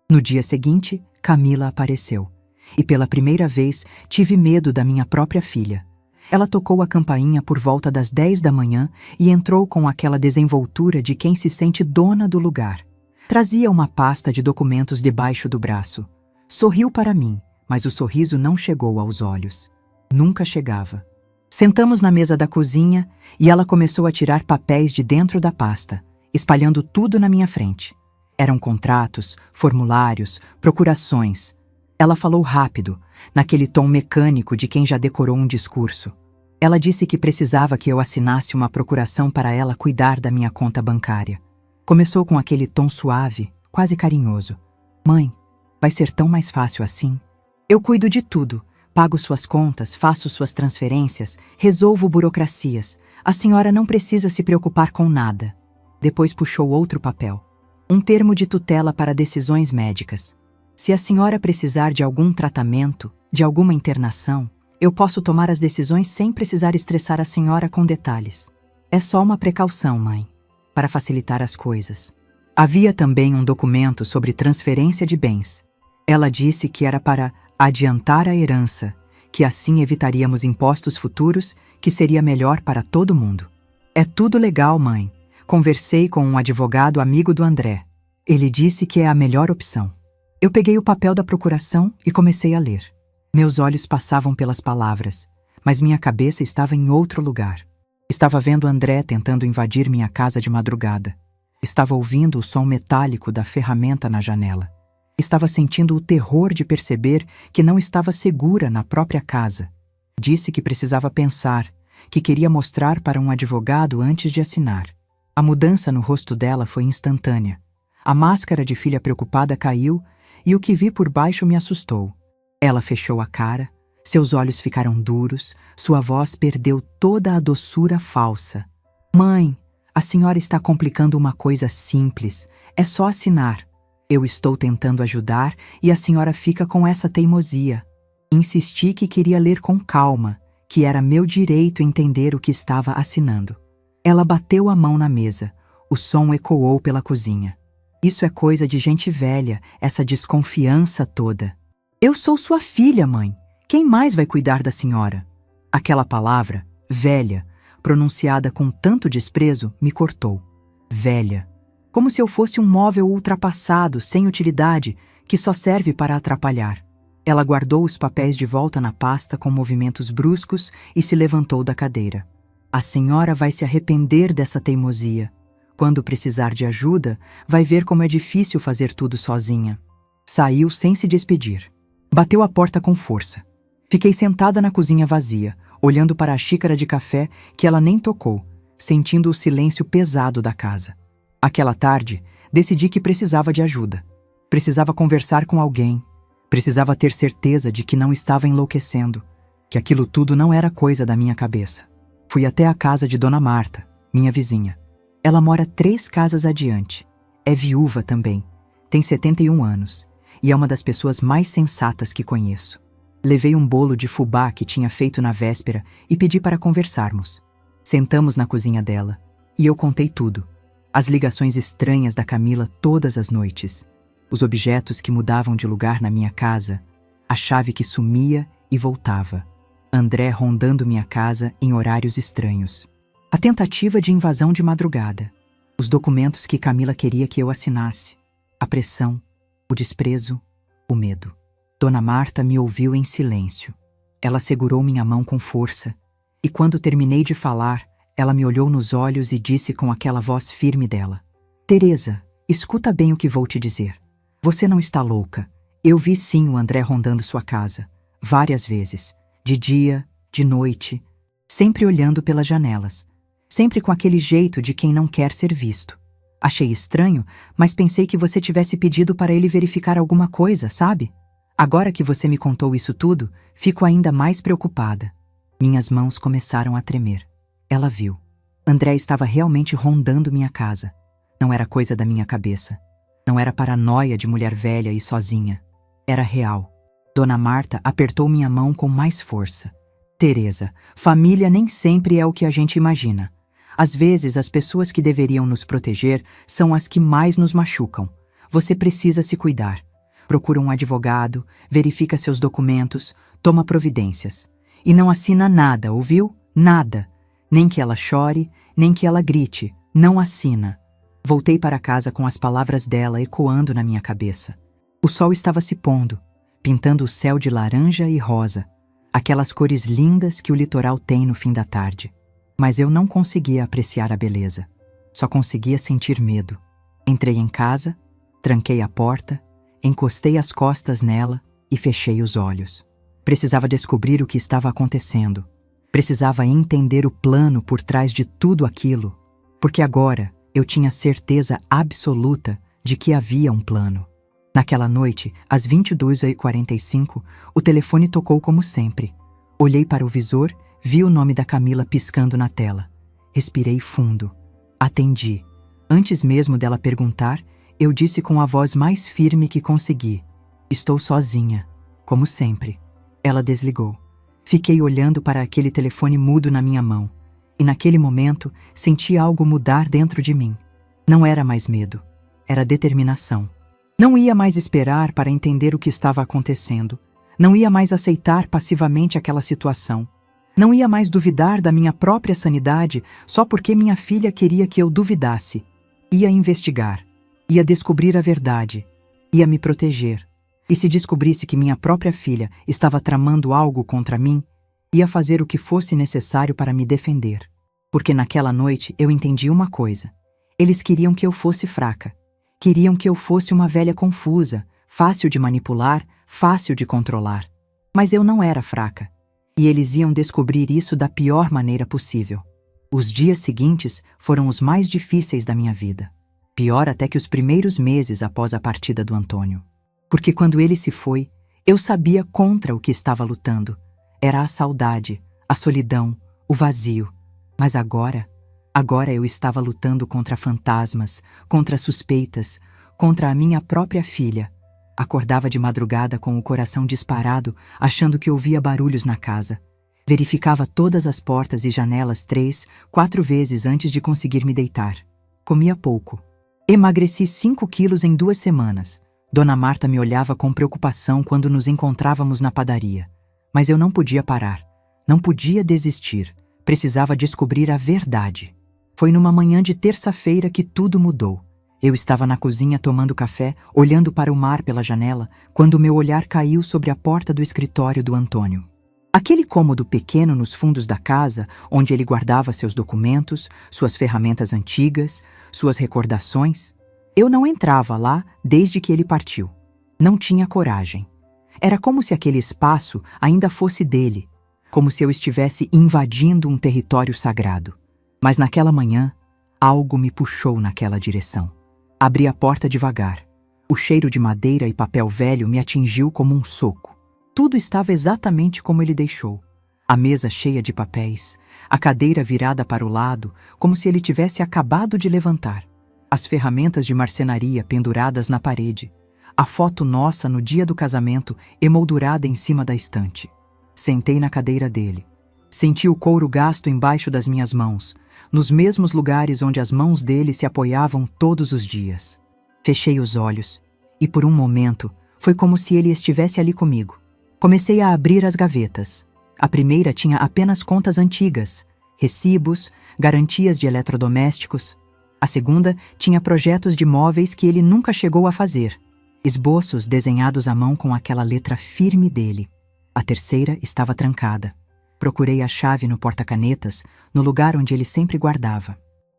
No dia seguinte, Camila apareceu. E pela primeira vez, tive medo da minha própria filha. Ela tocou a campainha por volta das 10 da manhã e entrou com aquela desenvoltura de quem se sente dona do lugar. Trazia uma pasta de documentos debaixo do braço. Sorriu para mim, mas o sorriso não chegou aos olhos. Nunca chegava. Sentamos na mesa da cozinha e ela começou a tirar papéis de dentro da pasta, espalhando tudo na minha frente. Eram contratos, formulários, procurações. Ela falou rápido, naquele tom mecânico de quem já decorou um discurso. Ela disse que precisava que eu assinasse uma procuração para ela cuidar da minha conta bancária. Começou com aquele tom suave, quase carinhoso. Mãe, vai ser tão mais fácil assim? Eu cuido de tudo. Pago suas contas, faço suas transferências, resolvo burocracias. A senhora não precisa se preocupar com nada. Depois puxou outro papel. Um termo de tutela para decisões médicas. Se a senhora precisar de algum tratamento, de alguma internação, eu posso tomar as decisões sem precisar estressar a senhora com detalhes. É só uma precaução, mãe, para facilitar as coisas. Havia também um documento sobre transferência de bens. Ela disse que era para adiantar a herança, que assim evitaríamos impostos futuros, que seria melhor para todo mundo. É tudo legal, mãe. Conversei com um advogado amigo do André. Ele disse que é a melhor opção. Eu peguei o papel da procuração e comecei a ler. Meus olhos passavam pelas palavras, mas minha cabeça estava em outro lugar. Estava vendo André tentando invadir minha casa de madrugada. Estava ouvindo o som metálico da ferramenta na janela. Estava sentindo o terror de perceber que não estava segura na própria casa. Disse que precisava pensar, que queria mostrar para um advogado antes de assinar. A mudança no rosto dela foi instantânea. A máscara de filha preocupada caiu e o que vi por baixo me assustou. Ela fechou a cara, seus olhos ficaram duros, sua voz perdeu toda a doçura falsa. Mãe, a senhora está complicando uma coisa simples. É só assinar. Eu estou tentando ajudar e a senhora fica com essa teimosia. Insisti que queria ler com calma, que era meu direito entender o que estava assinando. Ela bateu a mão na mesa. O som ecoou pela cozinha. Isso é coisa de gente velha, essa desconfiança toda. Eu sou sua filha, mãe. Quem mais vai cuidar da senhora? Aquela palavra, velha, pronunciada com tanto desprezo, me cortou. Velha. Como se eu fosse um móvel ultrapassado, sem utilidade, que só serve para atrapalhar. Ela guardou os papéis de volta na pasta com movimentos bruscos e se levantou da cadeira. A senhora vai se arrepender dessa teimosia. Quando precisar de ajuda, vai ver como é difícil fazer tudo sozinha. Saiu sem se despedir. Bateu a porta com força. Fiquei sentada na cozinha vazia, olhando para a xícara de café que ela nem tocou, sentindo o silêncio pesado da casa. Aquela tarde, decidi que precisava de ajuda. Precisava conversar com alguém. Precisava ter certeza de que não estava enlouquecendo, que aquilo tudo não era coisa da minha cabeça. Fui até a casa de Dona Marta, minha vizinha. Ela mora 3 casas adiante. É viúva também. Tem 71 anos. E é uma das pessoas mais sensatas que conheço. Levei um bolo de fubá que tinha feito na véspera e pedi para conversarmos. Sentamos na cozinha dela e eu contei tudo. As ligações estranhas da Camila todas as noites. Os objetos que mudavam de lugar na minha casa. A chave que sumia e voltava. André rondando minha casa em horários estranhos. A tentativa de invasão de madrugada. Os documentos que Camila queria que eu assinasse. A pressão, o desprezo, o medo. Dona Marta me ouviu em silêncio. Ela segurou minha mão com força, e quando terminei de falar, ela me olhou nos olhos e disse com aquela voz firme dela: Teresa, escuta bem o que vou te dizer. Você não está louca. Eu vi sim o André rondando sua casa, várias vezes, de dia, de noite, sempre olhando pelas janelas, sempre com aquele jeito de quem não quer ser visto. Achei estranho, mas pensei que você tivesse pedido para ele verificar alguma coisa, sabe? Agora que você me contou isso tudo, fico ainda mais preocupada. Minhas mãos começaram a tremer. Ela viu. André estava realmente rondando minha casa. Não era coisa da minha cabeça. Não era paranoia de mulher velha e sozinha. Era real. Dona Marta apertou minha mão com mais força. Teresa, família nem sempre é o que a gente imagina. Às vezes, as pessoas que deveriam nos proteger são as que mais nos machucam. Você precisa se cuidar. Procura um advogado, verifica seus documentos, toma providências. E não assina nada, ouviu? Nada. Nem que ela chore, nem que ela grite. Não assina. Voltei para casa com as palavras dela ecoando na minha cabeça. O sol estava se pondo, pintando o céu de laranja e rosa, aquelas cores lindas que o litoral tem no fim da tarde. Mas eu não conseguia apreciar a beleza. Só conseguia sentir medo. Entrei em casa, tranquei a porta, encostei as costas nela e fechei os olhos. Precisava descobrir o que estava acontecendo. Precisava entender o plano por trás de tudo aquilo, porque agora eu tinha certeza absoluta de que havia um plano. Naquela noite, às 22h45, o telefone tocou como sempre. Olhei para o visor, vi o nome da Camila piscando na tela. Respirei fundo. Atendi. Antes mesmo dela perguntar, eu disse com a voz mais firme que consegui: Estou sozinha, como sempre. Ela desligou. Fiquei olhando para aquele telefone mudo na minha mão. E naquele momento, senti algo mudar dentro de mim. Não era mais medo. Era determinação. Não ia mais esperar para entender o que estava acontecendo. Não ia mais aceitar passivamente aquela situação. Não ia mais duvidar da minha própria sanidade só porque minha filha queria que eu duvidasse. Ia investigar. Ia descobrir a verdade. Ia me proteger. E se descobrisse que minha própria filha estava tramando algo contra mim, ia fazer o que fosse necessário para me defender. Porque naquela noite eu entendi uma coisa. Eles queriam que eu fosse fraca. Queriam que eu fosse uma velha confusa, fácil de manipular, fácil de controlar. Mas eu não era fraca. E eles iam descobrir isso da pior maneira possível. Os dias seguintes foram os mais difíceis da minha vida. Pior até que os primeiros meses após a partida do Antônio. Porque quando ele se foi, eu sabia contra o que estava lutando. Era a saudade, a solidão, o vazio. Mas agora eu estava lutando contra fantasmas, contra suspeitas, contra a minha própria filha. Acordava de madrugada com o coração disparado, achando que ouvia barulhos na casa. Verificava todas as portas e janelas 3, 4 vezes antes de conseguir me deitar. Comia pouco. Emagreci 5 quilos em 2 semanas. Dona Marta me olhava com preocupação quando nos encontrávamos na padaria. Mas eu não podia parar. Não podia desistir. Precisava descobrir a verdade. Foi numa manhã de terça-feira que tudo mudou. Eu estava na cozinha tomando café, olhando para o mar pela janela, quando meu olhar caiu sobre a porta do escritório do Antônio. Aquele cômodo pequeno nos fundos da casa, onde ele guardava seus documentos, suas ferramentas antigas, suas recordações. Eu não entrava lá desde que ele partiu. Não tinha coragem. Era como se aquele espaço ainda fosse dele, como se eu estivesse invadindo um território sagrado. Mas naquela manhã, algo me puxou naquela direção. Abri a porta devagar. O cheiro de madeira e papel velho me atingiu como um soco. Tudo estava exatamente como ele deixou. A mesa cheia de papéis, a cadeira virada para o lado, como se ele tivesse acabado de levantar. As ferramentas de marcenaria penduradas na parede. A foto nossa no dia do casamento emoldurada em cima da estante. Sentei na cadeira dele. Senti o couro gasto embaixo das minhas mãos, nos mesmos lugares onde as mãos dele se apoiavam todos os dias. Fechei os olhos, e por um momento foi como se ele estivesse ali comigo. Comecei a abrir as gavetas. A primeira tinha apenas contas antigas, recibos, garantias de eletrodomésticos. A segunda tinha projetos de móveis que ele nunca chegou a fazer, esboços desenhados à mão com aquela letra firme dele. A terceira estava trancada. Procurei a chave no porta-canetas, no lugar onde ele sempre guardava.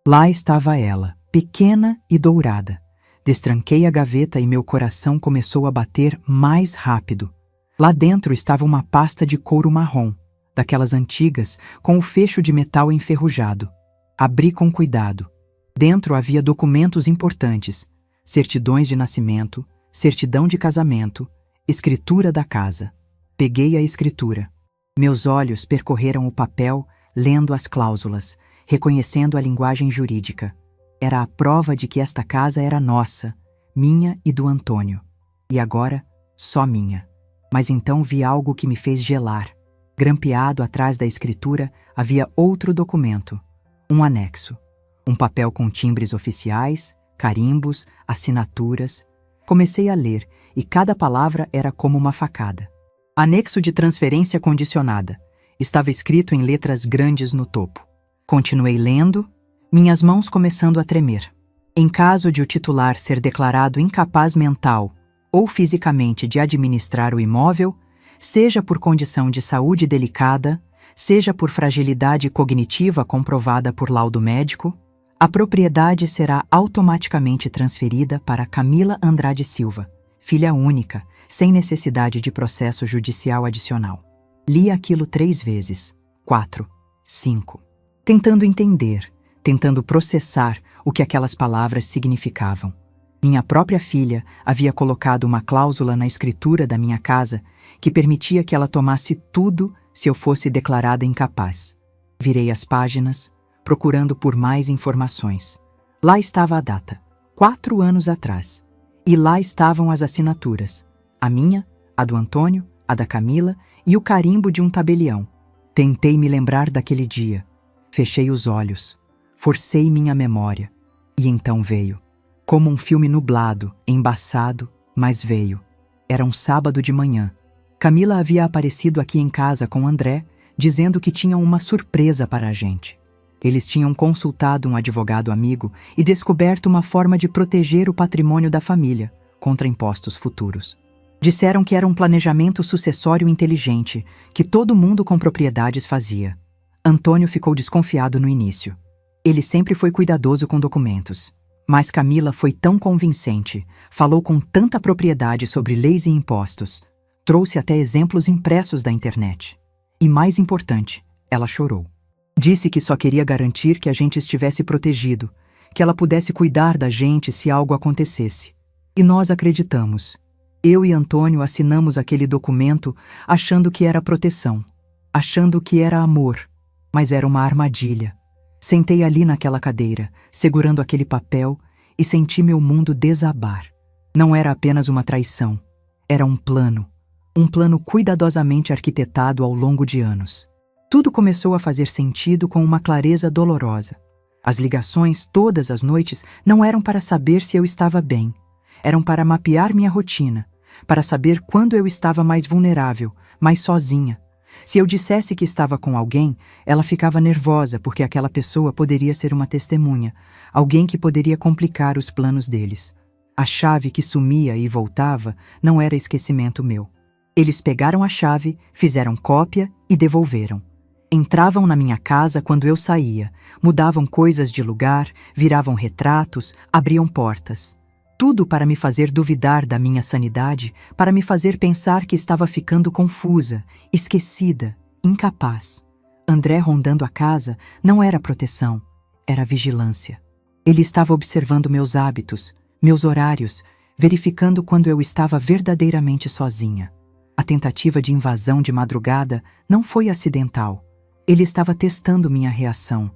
Lá estava ela, pequena e dourada. Destranquei a gaveta e meu coração começou a bater mais rápido. Lá dentro estava uma pasta de couro marrom, daquelas antigas, com o fecho de metal enferrujado. Abri com cuidado. Dentro havia documentos importantes: certidões de nascimento, certidão de casamento, escritura da casa. Peguei a escritura. Meus olhos percorreram o papel, lendo as cláusulas, reconhecendo a linguagem jurídica. Era a prova de que esta casa era nossa, minha e do Antônio. E agora, só minha. Mas então vi algo que me fez gelar. Grampeado atrás da escritura havia outro documento, um anexo. Um papel com timbres oficiais, carimbos, assinaturas. Comecei a ler e cada palavra era como uma facada. Anexo de transferência condicionada. Estava escrito em letras grandes no topo. Continuei lendo, minhas mãos começando a tremer. Em caso de o titular ser declarado incapaz mental ou fisicamente de administrar o imóvel, seja por condição de saúde delicada, seja por fragilidade cognitiva comprovada por laudo médico, a propriedade será automaticamente transferida para Camila Andrade Silva, filha única, sem necessidade de processo judicial adicional. Li aquilo 3 vezes, 4, 5, tentando entender, tentando processar o que aquelas palavras significavam. Minha própria filha havia colocado uma cláusula na escritura da minha casa que permitia que ela tomasse tudo se eu fosse declarada incapaz. Virei as páginas, procurando por mais informações. Lá estava a data, 4 anos atrás. E lá estavam as assinaturas. A minha, a do Antônio, a da Camila e o carimbo de um tabelião. Tentei me lembrar daquele dia. Fechei os olhos. Forcei minha memória. E então veio. Como um filme nublado, embaçado, mas veio. Era um sábado de manhã. Camila havia aparecido aqui em casa com André, dizendo que tinham uma surpresa para a gente. Eles tinham consultado um advogado amigo e descoberto uma forma de proteger o patrimônio da família contra impostos futuros. Disseram que era um planejamento sucessório inteligente, que todo mundo com propriedades fazia. Antônio ficou desconfiado no início. Ele sempre foi cuidadoso com documentos. Mas Camila foi tão convincente, falou com tanta propriedade sobre leis e impostos, trouxe até exemplos impressos da internet. E mais importante, ela chorou. Disse que só queria garantir que a gente estivesse protegido, que ela pudesse cuidar da gente se algo acontecesse. E nós acreditamos. Eu e Antônio assinamos aquele documento achando que era proteção, achando que era amor, mas era uma armadilha. Sentei ali naquela cadeira, segurando aquele papel, e senti meu mundo desabar. Não era apenas uma traição, era um plano cuidadosamente arquitetado ao longo de anos. Tudo começou a fazer sentido com uma clareza dolorosa. As ligações todas as noites não eram para saber se eu estava bem. Eram para mapear minha rotina, para saber quando eu estava mais vulnerável, mais sozinha. Se eu dissesse que estava com alguém, ela ficava nervosa porque aquela pessoa poderia ser uma testemunha, alguém que poderia complicar os planos deles. A chave que sumia e voltava não era esquecimento meu. Eles pegaram a chave, fizeram cópia e devolveram. Entravam na minha casa quando eu saía, mudavam coisas de lugar, viravam retratos, abriam portas. Tudo para me fazer duvidar da minha sanidade, para me fazer pensar que estava ficando confusa, esquecida, incapaz. André rondando a casa não era proteção, era vigilância. Ele estava observando meus hábitos, meus horários, verificando quando eu estava verdadeiramente sozinha. A tentativa de invasão de madrugada não foi acidental. Ele estava testando minha reação,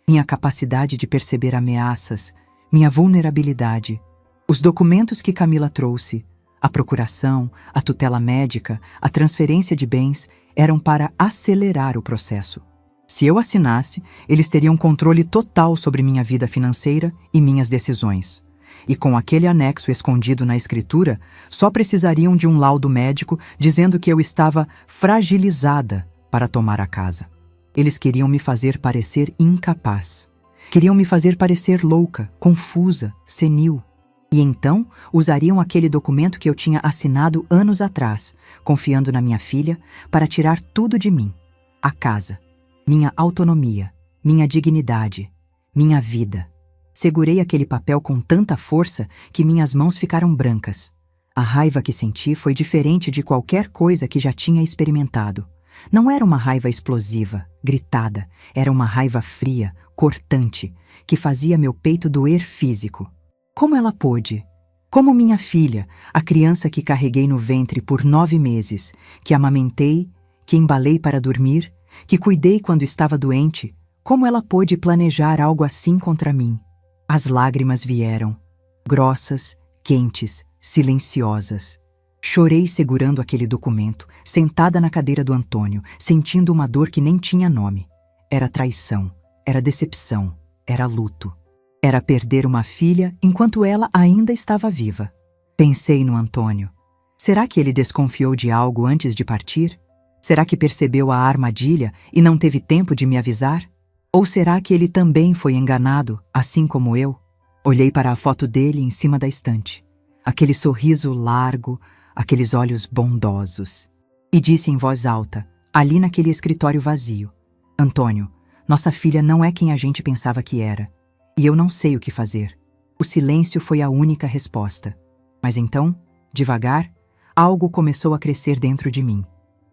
minha capacidade de perceber ameaças, minha vulnerabilidade. Os documentos que Camila trouxe, a procuração, a tutela médica, a transferência de bens, eram para acelerar o processo. Se eu assinasse, eles teriam controle total sobre minha vida financeira e minhas decisões. E com aquele anexo escondido na escritura, só precisariam de um laudo médico dizendo que eu estava fragilizada, para tomar a casa. Eles queriam me fazer parecer incapaz. Queriam me fazer parecer louca, confusa, senil. E então usariam aquele documento que eu tinha assinado anos atrás, confiando na minha filha, para tirar tudo de mim. A casa, minha autonomia, minha dignidade, minha vida. Segurei aquele papel com tanta força que minhas mãos ficaram brancas. A raiva que senti foi diferente de qualquer coisa que já tinha experimentado. Não era uma raiva explosiva, gritada, era uma raiva fria, cortante, que fazia meu peito doer físico. Como ela pôde? Como minha filha, a criança que carreguei no ventre por 9 meses, que amamentei, que embalei para dormir, que cuidei quando estava doente, como ela pôde planejar algo assim contra mim? As lágrimas vieram, grossas, quentes, silenciosas. Chorei segurando aquele documento, sentada na cadeira do Antônio, sentindo uma dor que nem tinha nome. Era traição, era decepção, era luto. Era perder uma filha enquanto ela ainda estava viva. Pensei no Antônio. Será que ele desconfiou de algo antes de partir? Será que percebeu a armadilha e não teve tempo de me avisar? Ou será que ele também foi enganado, assim como eu? Olhei para a foto dele em cima da estante. Aquele sorriso largo, aqueles olhos bondosos. E disse em voz alta, ali naquele escritório vazio: Antônio, nossa filha não é quem a gente pensava que era. E eu não sei o que fazer. O silêncio foi a única resposta. Mas então, devagar, algo começou a crescer dentro de mim.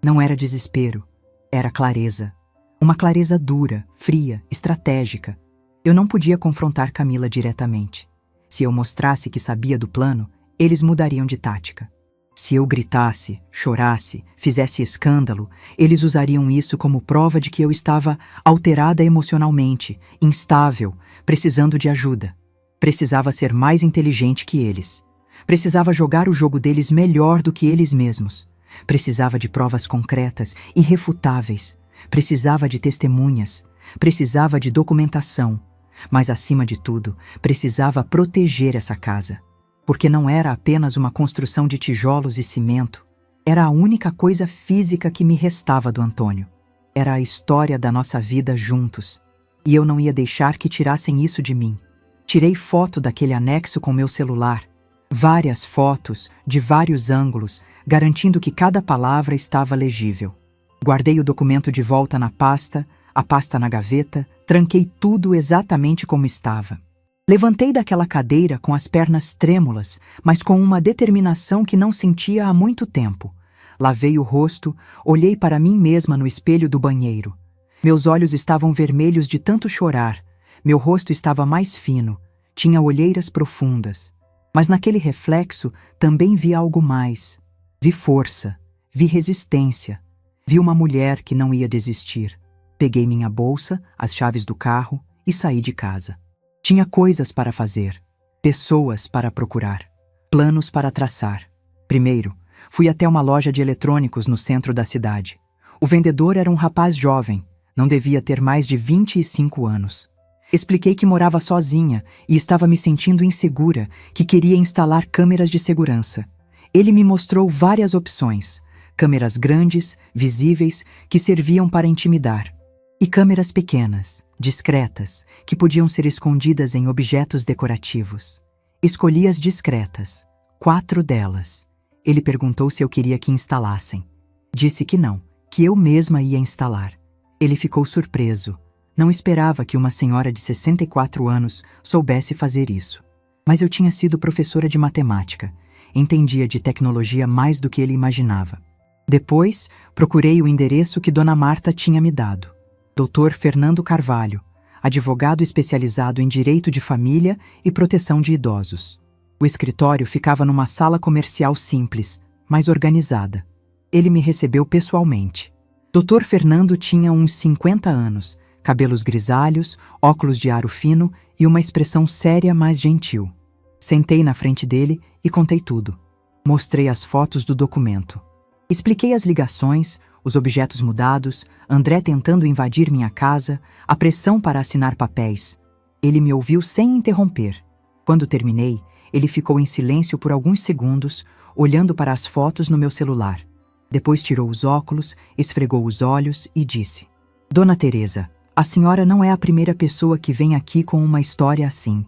Não era desespero, era clareza. Uma clareza dura, fria, estratégica. Eu não podia confrontar Camila diretamente. Se eu mostrasse que sabia do plano, eles mudariam de tática. Se eu gritasse, chorasse, fizesse escândalo, eles usariam isso como prova de que eu estava alterada emocionalmente, instável, precisando de ajuda. Precisava ser mais inteligente que eles. Precisava jogar o jogo deles melhor do que eles mesmos. Precisava de provas concretas, irrefutáveis. Precisava de testemunhas. Precisava de documentação. Mas, acima de tudo, precisava proteger essa casa. Porque não era apenas uma construção de tijolos e cimento. Era a única coisa física que me restava do Antônio. Era a história da nossa vida juntos. E eu não ia deixar que tirassem isso de mim. Tirei foto daquele anexo com meu celular. Várias fotos, de vários ângulos, garantindo que cada palavra estava legível. Guardei o documento de volta na pasta, a pasta na gaveta, tranquei tudo exatamente como estava. Levantei daquela cadeira com as pernas trêmulas, mas com uma determinação que não sentia há muito tempo. Lavei o rosto, olhei para mim mesma no espelho do banheiro. Meus olhos estavam vermelhos de tanto chorar, meu rosto estava mais fino, tinha olheiras profundas. Mas naquele reflexo também vi algo mais. Vi força, vi resistência, vi uma mulher que não ia desistir. Peguei minha bolsa, as chaves do carro e saí de casa. Tinha coisas para fazer, pessoas para procurar, planos para traçar. Primeiro, fui até uma loja de eletrônicos no centro da cidade. O vendedor era um rapaz jovem, não devia ter mais de 25 anos. Expliquei que morava sozinha e estava me sentindo insegura, que queria instalar câmeras de segurança. Ele me mostrou várias opções, câmeras grandes, visíveis, que serviam para intimidar. E câmeras pequenas, discretas, que podiam ser escondidas em objetos decorativos. Escolhi as discretas, 4 delas. Ele perguntou se eu queria que instalassem. Disse que não, que eu mesma ia instalar. Ele ficou surpreso. Não esperava que uma senhora de 64 anos soubesse fazer isso. Mas eu tinha sido professora de matemática. Entendia de tecnologia mais do que ele imaginava. Depois, procurei o endereço que Dona Marta tinha me dado. Dr. Fernando Carvalho, advogado especializado em direito de família e proteção de idosos. O escritório ficava numa sala comercial simples, mas organizada. Ele me recebeu pessoalmente. Dr. Fernando tinha uns 50 anos, cabelos grisalhos, óculos de aro fino e uma expressão séria, mas gentil. Sentei na frente dele e contei tudo. Mostrei as fotos do documento. Expliquei as ligações, os objetos mudados, André tentando invadir minha casa, a pressão para assinar papéis. Ele me ouviu sem interromper. Quando terminei, ele ficou em silêncio por alguns segundos, olhando para as fotos no meu celular. Depois tirou os óculos, esfregou os olhos e disse: Dona Teresa, a senhora não é a primeira pessoa que vem aqui com uma história assim.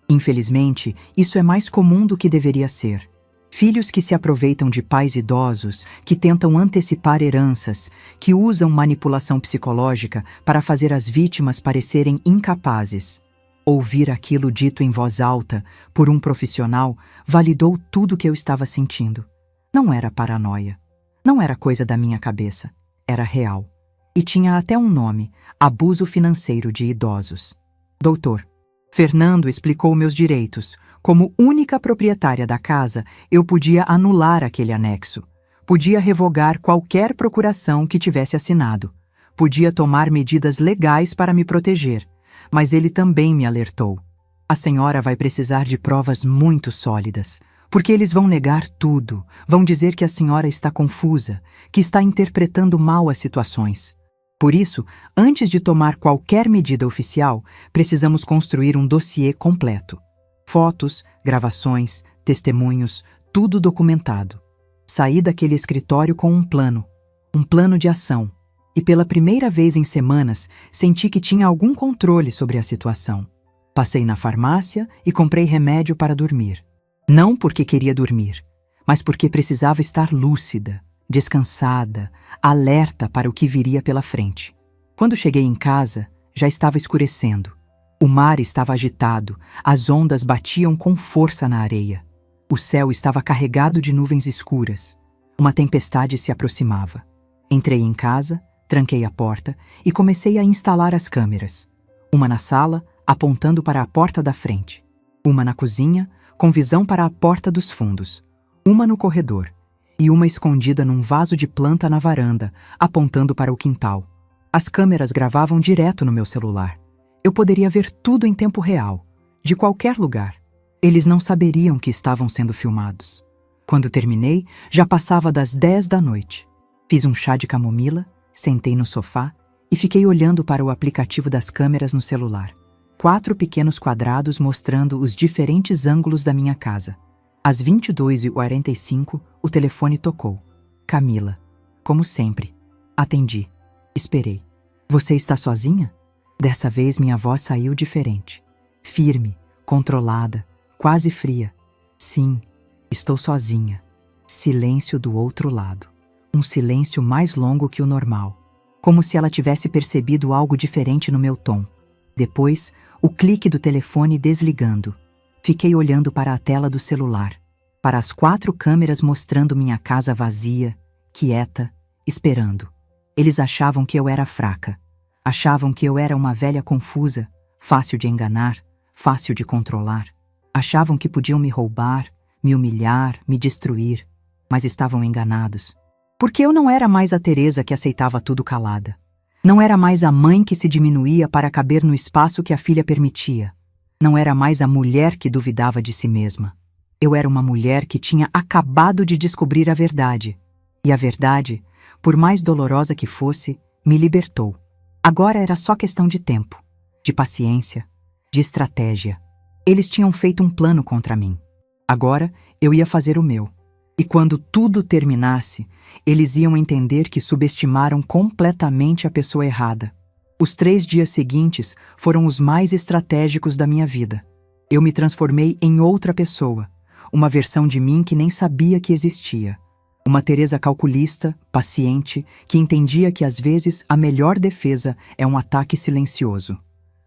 Infelizmente, isso é mais comum do que deveria ser. Filhos que se aproveitam de pais idosos, que tentam antecipar heranças, que usam manipulação psicológica para fazer as vítimas parecerem incapazes. Ouvir aquilo dito em voz alta por um profissional validou tudo que eu estava sentindo. Não era paranoia. Não era coisa da minha cabeça. Era real. E tinha até um nome: abuso financeiro de idosos. Doutor, Fernando explicou meus direitos. Como única proprietária da casa, eu podia anular aquele anexo. Podia revogar qualquer procuração que tivesse assinado. Podia tomar medidas legais para me proteger. Mas ele também me alertou. A senhora vai precisar de provas muito sólidas, porque eles vão negar tudo, vão dizer que a senhora está confusa, que está interpretando mal as situações. Por isso, antes de tomar qualquer medida oficial, precisamos construir um dossiê completo. Fotos, gravações, testemunhos, tudo documentado. Saí daquele escritório com um plano de ação. E pela primeira vez em semanas, senti que tinha algum controle sobre a situação. Passei na farmácia e comprei remédio para dormir. Não porque queria dormir, mas porque precisava estar lúcida, descansada, alerta para o que viria pela frente. Quando cheguei em casa, já estava escurecendo. O mar estava agitado, as ondas batiam com força na areia. O céu estava carregado de nuvens escuras. Uma tempestade se aproximava. Entrei em casa, tranquei a porta e comecei a instalar as câmeras. Uma na sala, apontando para a porta da frente. Uma na cozinha, com visão para a porta dos fundos. Uma no corredor. E uma escondida num vaso de planta na varanda, apontando para o quintal. As câmeras gravavam direto no meu celular. Eu poderia ver tudo em tempo real, de qualquer lugar. Eles não saberiam que estavam sendo filmados. Quando terminei, já passava das 10 da noite. Fiz um chá de camomila, sentei no sofá e fiquei olhando para o aplicativo das câmeras no celular. 4 pequenos quadrados mostrando os diferentes ângulos da minha casa. Às 22h45, o telefone tocou. Camila. Como sempre. Atendi. Esperei. Você está sozinha? Dessa vez minha voz saiu diferente. Firme, controlada, quase fria. Sim, estou sozinha. Silêncio do outro lado. Um silêncio mais longo que o normal. Como se ela tivesse percebido algo diferente no meu tom. Depois, o clique do telefone desligando. Fiquei olhando para a tela do celular. Para as 4 câmeras mostrando minha casa vazia, quieta, esperando. Eles achavam que eu era fraca. Achavam que eu era uma velha confusa, fácil de enganar, fácil de controlar. Achavam que podiam me roubar, me humilhar, me destruir. Mas estavam enganados. Porque eu não era mais a Teresa que aceitava tudo calada. Não era mais a mãe que se diminuía para caber no espaço que a filha permitia. Não era mais a mulher que duvidava de si mesma. Eu era uma mulher que tinha acabado de descobrir a verdade. E a verdade, por mais dolorosa que fosse, me libertou. Agora era só questão de tempo, de paciência, de estratégia. Eles tinham feito um plano contra mim. Agora eu ia fazer o meu. E quando tudo terminasse, eles iam entender que subestimaram completamente a pessoa errada. Os 3 dias seguintes foram os mais estratégicos da minha vida. Eu me transformei em outra pessoa, uma versão de mim que nem sabia que existia. Uma Teresa calculista, paciente, que entendia que às vezes a melhor defesa é um ataque silencioso.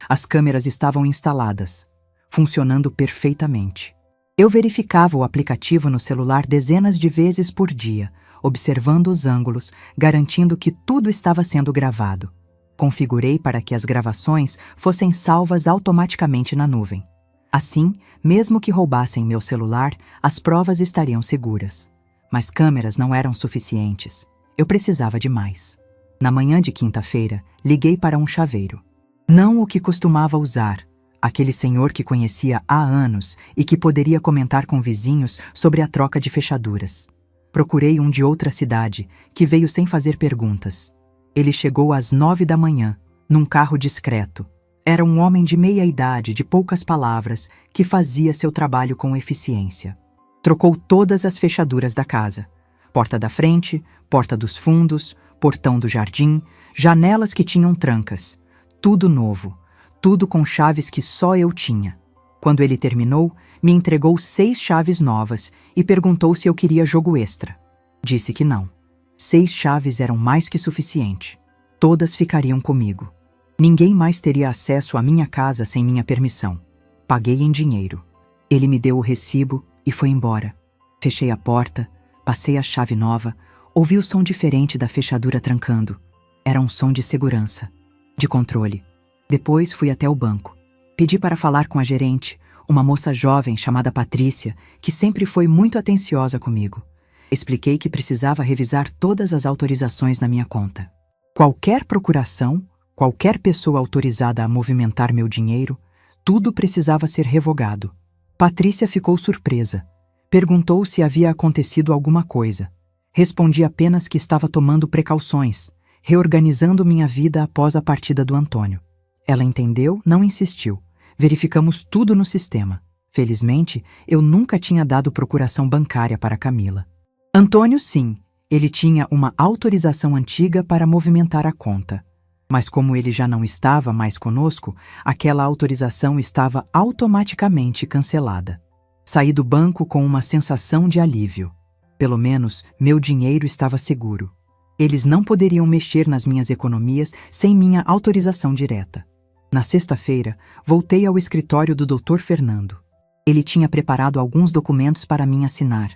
As câmeras estavam instaladas, funcionando perfeitamente. Eu verificava o aplicativo no celular dezenas de vezes por dia, observando os ângulos, garantindo que tudo estava sendo gravado. Configurei para que as gravações fossem salvas automaticamente na nuvem. Assim, mesmo que roubassem meu celular, as provas estariam seguras. Mas câmeras não eram suficientes. Eu precisava de mais. Na manhã de quinta-feira, liguei para um chaveiro. Não o que costumava usar, aquele senhor que conhecia há anos e que poderia comentar com vizinhos sobre a troca de fechaduras. Procurei um de outra cidade, que veio sem fazer perguntas. Ele chegou às 9 da manhã, num carro discreto. Era um homem de meia-idade, de poucas palavras, que fazia seu trabalho com eficiência. Trocou todas as fechaduras da casa. Porta da frente, porta dos fundos, portão do jardim, janelas que tinham trancas. Tudo novo, tudo com chaves que só eu tinha. Quando ele terminou, me entregou 6 chaves novas e perguntou se eu queria jogo extra. Disse que não. 6 chaves eram mais que suficiente. Todas ficariam comigo. Ninguém mais teria acesso à minha casa sem minha permissão. Paguei em dinheiro. Ele me deu o recibo e foi embora. Fechei a porta, passei a chave nova, ouvi o som diferente da fechadura trancando. Era um som de segurança, de controle. Depois fui até o banco. Pedi para falar com a gerente, uma moça jovem chamada Patrícia, que sempre foi muito atenciosa comigo. Expliquei que precisava revisar todas as autorizações na minha conta. Qualquer procuração, qualquer pessoa autorizada a movimentar meu dinheiro, tudo precisava ser revogado. Patrícia ficou surpresa. Perguntou se havia acontecido alguma coisa. Respondi apenas que estava tomando precauções, reorganizando minha vida após a partida do Antônio. Ela entendeu, não insistiu. Verificamos tudo no sistema. Felizmente, eu nunca tinha dado procuração bancária para Camila. Antônio, sim, ele tinha uma autorização antiga para movimentar a conta. Mas como ele já não estava mais conosco, aquela autorização estava automaticamente cancelada. Saí do banco com uma sensação de alívio. Pelo menos, meu dinheiro estava seguro. Eles não poderiam mexer nas minhas economias sem minha autorização direta. Na sexta-feira, voltei ao escritório do Dr. Fernando. Ele tinha preparado alguns documentos para mim assinar.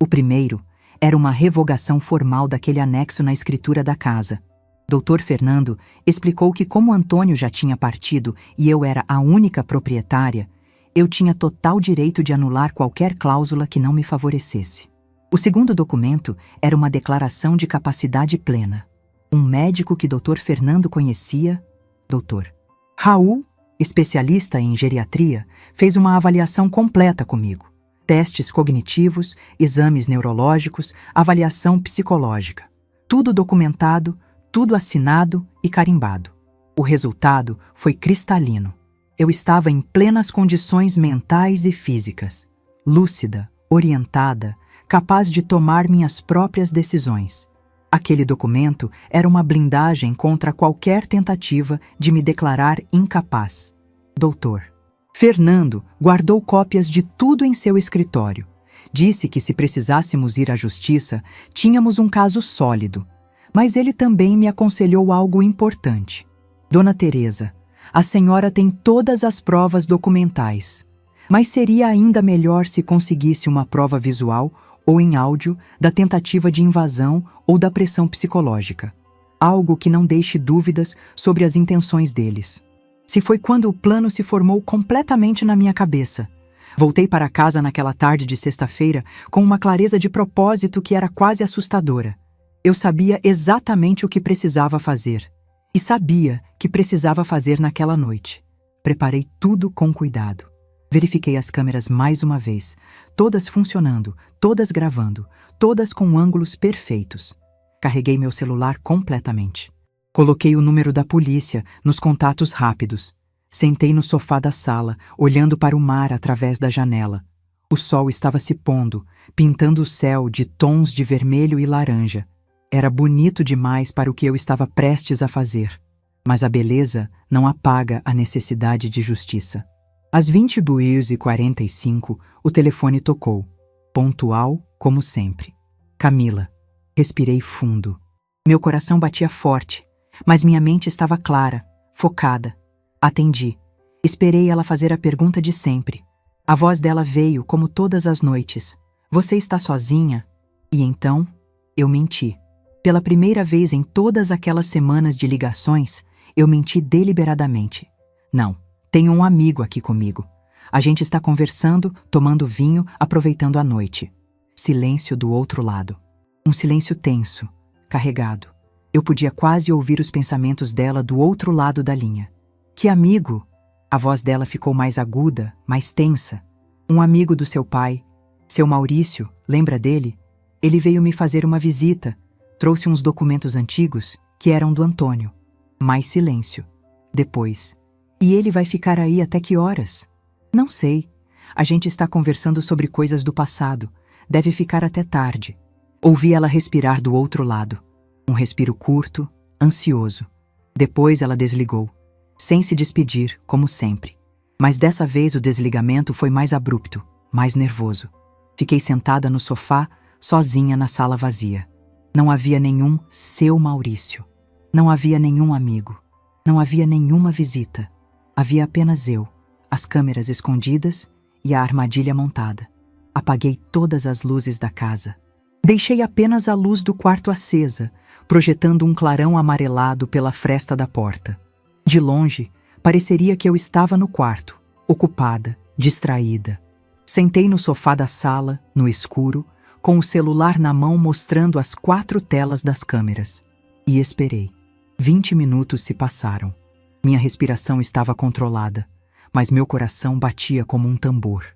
O primeiro era uma revogação formal daquele anexo na escritura da casa. Dr. Fernando explicou que como Antônio já tinha partido e eu era a única proprietária, eu tinha total direito de anular qualquer cláusula que não me favorecesse. O segundo documento era uma declaração de capacidade plena. Um médico que Dr. Fernando conhecia, Dr. Raul, especialista em geriatria, fez uma avaliação completa comigo. Testes cognitivos, exames neurológicos, avaliação psicológica. Tudo documentado, tudo assinado e carimbado. O resultado foi cristalino. Eu estava em plenas condições mentais e físicas, lúcida, orientada, capaz de tomar minhas próprias decisões. Aquele documento era uma blindagem contra qualquer tentativa de me declarar incapaz. Doutor. Fernando guardou cópias de tudo em seu escritório. Disse que se precisássemos ir à justiça, tínhamos um caso sólido. Mas ele também me aconselhou algo importante. Dona Teresa, a senhora tem todas as provas documentais, mas seria ainda melhor se conseguisse uma prova visual ou em áudio da tentativa de invasão ou da pressão psicológica. Algo que não deixe dúvidas sobre as intenções deles. Se foi quando o plano se formou completamente na minha cabeça. Voltei para casa naquela tarde de sexta-feira com uma clareza de propósito que era quase assustadora. Eu sabia exatamente o que precisava fazer. E sabia que precisava fazer naquela noite. Preparei tudo com cuidado. Verifiquei as câmeras mais uma vez, todas funcionando, todas gravando, todas com ângulos perfeitos. Carreguei meu celular completamente. Coloquei o número da polícia nos contatos rápidos. Sentei no sofá da sala, olhando para o mar através da janela. O sol estava se pondo, pintando o céu de tons de vermelho e laranja. Era bonito demais para o que eu estava prestes a fazer. Mas a beleza não apaga a necessidade de justiça. Às 20h45, o telefone tocou. Pontual, como sempre. Camila. Respirei fundo. Meu coração batia forte, mas minha mente estava clara, focada. Atendi. Esperei ela fazer a pergunta de sempre. A voz dela veio, como todas as noites. Você está sozinha? E então, eu menti. Pela primeira vez em todas aquelas semanas de ligações, eu menti deliberadamente. Não, tenho um amigo aqui comigo. A gente está conversando, tomando vinho, aproveitando a noite. Silêncio do outro lado. Um silêncio tenso, carregado. Eu podia quase ouvir os pensamentos dela do outro lado da linha. Que amigo? A voz dela ficou mais aguda, mais tensa. Um amigo do seu pai. Seu Maurício, lembra dele? Ele veio me fazer uma visita. Trouxe uns documentos antigos que eram do Antônio. Mais silêncio. Depois. E ele vai ficar aí até que horas? Não sei. A gente está conversando sobre coisas do passado. Deve ficar até tarde. Ouvi ela respirar do outro lado. Um respiro curto, ansioso. Depois ela desligou, sem se despedir, como sempre. Mas dessa vez o desligamento foi mais abrupto, mais nervoso. Fiquei sentada no sofá, sozinha na sala vazia. Não havia nenhum seu Maurício. Não havia nenhum amigo. Não havia nenhuma visita. Havia apenas eu, as câmeras escondidas e a armadilha montada. Apaguei todas as luzes da casa. Deixei apenas a luz do quarto acesa, projetando um clarão amarelado pela fresta da porta. De longe, pareceria que eu estava no quarto, ocupada, distraída. Sentei no sofá da sala, no escuro, com o celular na mão mostrando as 4 telas das câmeras. E esperei. 20 minutos se passaram. Minha respiração estava controlada, mas meu coração batia como um tambor.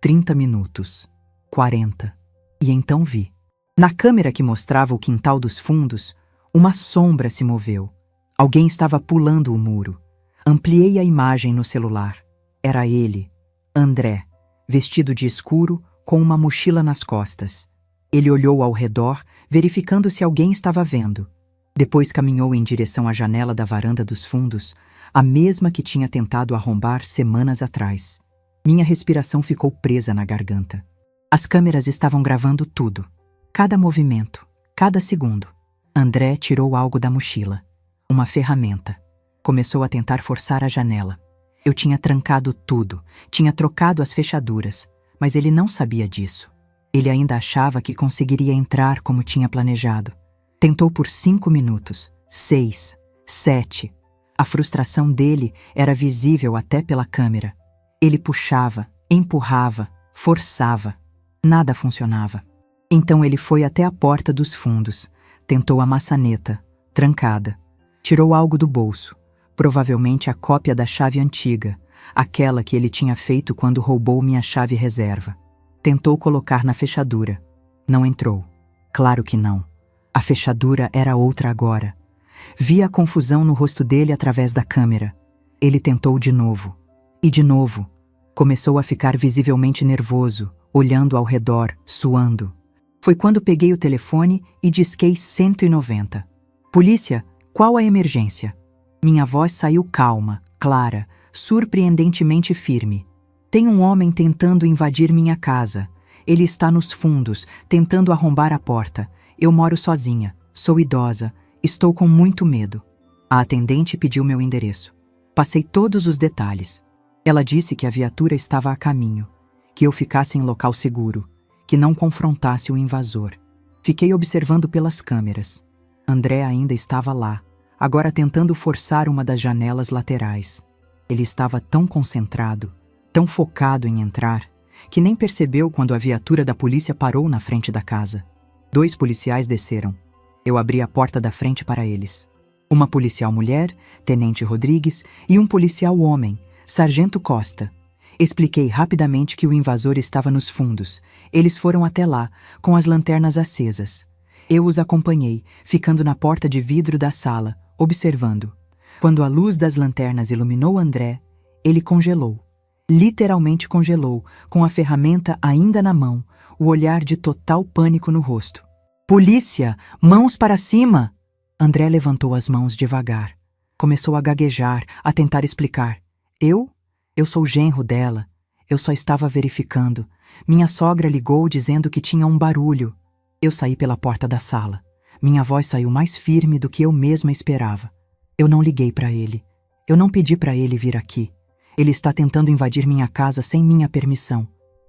30 minutos. 40. E então vi. Na câmera que mostrava o quintal dos fundos, uma sombra se moveu. Alguém estava pulando o muro. Ampliei a imagem no celular. Era ele, André, vestido de escuro, com uma mochila nas costas. Ele olhou ao redor, verificando se alguém estava vendo. Depois caminhou em direção à janela da varanda dos fundos, a mesma que tinha tentado arrombar semanas atrás. Minha respiração ficou presa na garganta. As câmeras estavam gravando tudo. Cada movimento, cada segundo. André tirou algo da mochila. Uma ferramenta. Começou a tentar forçar a janela. Eu tinha trancado tudo, tinha trocado as fechaduras, mas ele não sabia disso. Ele ainda achava que conseguiria entrar como tinha planejado. Tentou por 5 minutos, 6, 7. A frustração dele era visível até pela câmera. Ele puxava, empurrava, forçava. Nada funcionava. Então ele foi até a porta dos fundos, tentou a maçaneta, trancada. Tirou algo do bolso, provavelmente a cópia da chave antiga, aquela que ele tinha feito quando roubou minha chave reserva. Tentou colocar na fechadura. Não entrou. Claro que não. A fechadura era outra agora. Vi a confusão no rosto dele através da câmera. Ele tentou de novo. E de novo. Começou a ficar visivelmente nervoso, olhando ao redor, suando. Foi quando peguei o telefone e disquei 190. Polícia, qual a emergência? Minha voz saiu calma, clara, surpreendentemente firme. Tem um homem tentando invadir minha casa. Ele está nos fundos, tentando arrombar a porta. Eu moro sozinha, sou idosa, estou com muito medo. A atendente pediu meu endereço. Passei todos os detalhes. Ela disse que a viatura estava a caminho, que eu ficasse em local seguro, que não confrontasse o invasor. Fiquei observando pelas câmeras. André ainda estava lá, agora tentando forçar uma das janelas laterais. Ele estava tão concentrado, tão focado em entrar, que nem percebeu quando a viatura da polícia parou na frente da casa. 2 policiais desceram. Eu abri a porta da frente para eles. Uma policial mulher, Tenente Rodrigues, e um policial homem, Sargento Costa. Expliquei rapidamente que o invasor estava nos fundos. Eles foram até lá, com as lanternas acesas. Eu os acompanhei, ficando na porta de vidro da sala, observando. Quando a luz das lanternas iluminou André, ele congelou. Literalmente congelou, com a ferramenta ainda na mão, o olhar de total pânico no rosto. Polícia! Mãos para cima! André levantou as mãos devagar. Começou a gaguejar, a tentar explicar. Eu sou o genro dela. Eu só estava verificando. Minha sogra ligou dizendo que tinha um barulho. Eu saí pela porta da sala. Minha voz saiu mais firme do que eu mesma esperava. Eu não liguei para ele. Eu não pedi para ele vir aqui. Ele está tentando invadir minha casa sem minha permissão.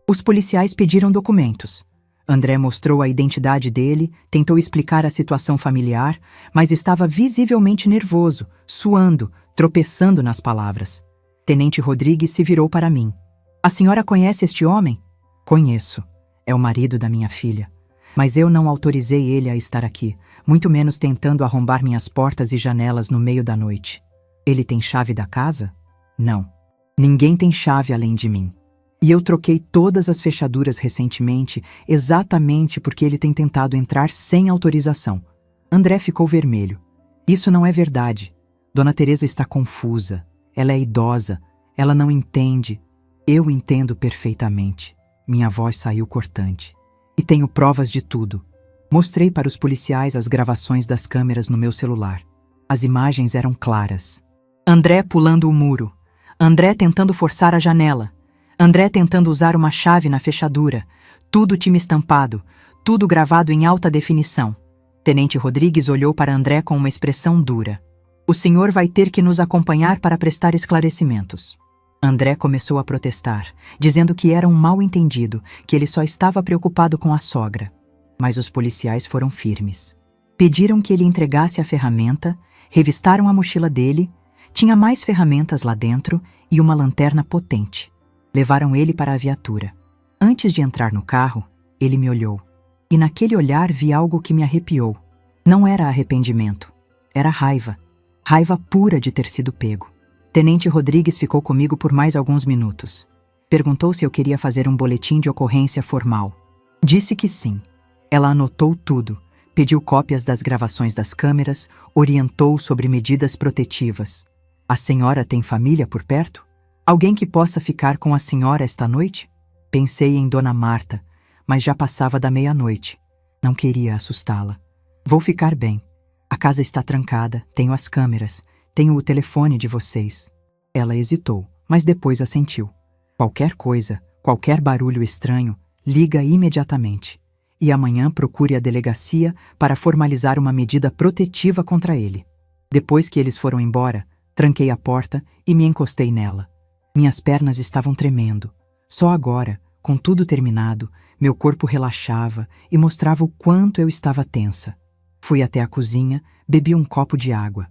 Os policiais pediram documentos. André mostrou a identidade dele, tentou explicar a situação familiar, mas estava visivelmente nervoso, suando, tropeçando nas palavras. Tenente Rodrigues se virou para mim. A senhora conhece este homem? Conheço. É o marido da minha filha. Mas eu não autorizei ele a estar aqui, muito menos tentando arrombar minhas portas e janelas no meio da noite. Ele tem chave da casa? Não. Ninguém tem chave além de mim. E eu troquei todas as fechaduras recentemente, exatamente porque ele tem tentado entrar sem autorização. André ficou vermelho. Isso não é verdade. Dona Teresa está confusa. Ela é idosa. Ela não entende. Eu entendo perfeitamente. Minha voz saiu cortante. E tenho provas de tudo. Mostrei para os policiais as gravações das câmeras no meu celular. As imagens eram claras. André pulando o muro. André tentando forçar a janela. André tentando usar uma chave na fechadura. Tudo time estampado. Tudo gravado em alta definição. Tenente Rodrigues olhou para André com uma expressão dura. O senhor vai ter que nos acompanhar para prestar esclarecimentos. André começou a protestar, dizendo que era um mal-entendido, que ele só estava preocupado com a sogra. Mas os policiais foram firmes. Pediram que ele entregasse a ferramenta, revistaram a mochila dele, tinha mais ferramentas lá dentro e uma lanterna potente. Levaram ele para a viatura. Antes de entrar no carro, ele me olhou. E naquele olhar vi algo que me arrepiou. Não era arrependimento, era raiva. Raiva pura de ter sido pego. Tenente Rodrigues ficou comigo por mais alguns minutos. Perguntou se eu queria fazer um boletim de ocorrência formal. Disse que sim. Ela anotou tudo, pediu cópias das gravações das câmeras, orientou sobre medidas protetivas. A senhora tem família por perto? Alguém que possa ficar com a senhora esta noite? Pensei em Dona Marta, mas já passava da meia-noite. Não queria assustá-la. Vou ficar bem. A casa está trancada, tenho as câmeras, tenho o telefone de vocês. Ela hesitou, mas depois assentiu. Qualquer coisa, qualquer barulho estranho, liga imediatamente. E amanhã procure a delegacia para formalizar uma medida protetiva contra ele. Depois que eles foram embora, tranquei a porta e me encostei nela. Minhas pernas estavam tremendo. Só agora, com tudo terminado, meu corpo relaxava e mostrava o quanto eu estava tensa. Fui até a cozinha, bebi um copo de água.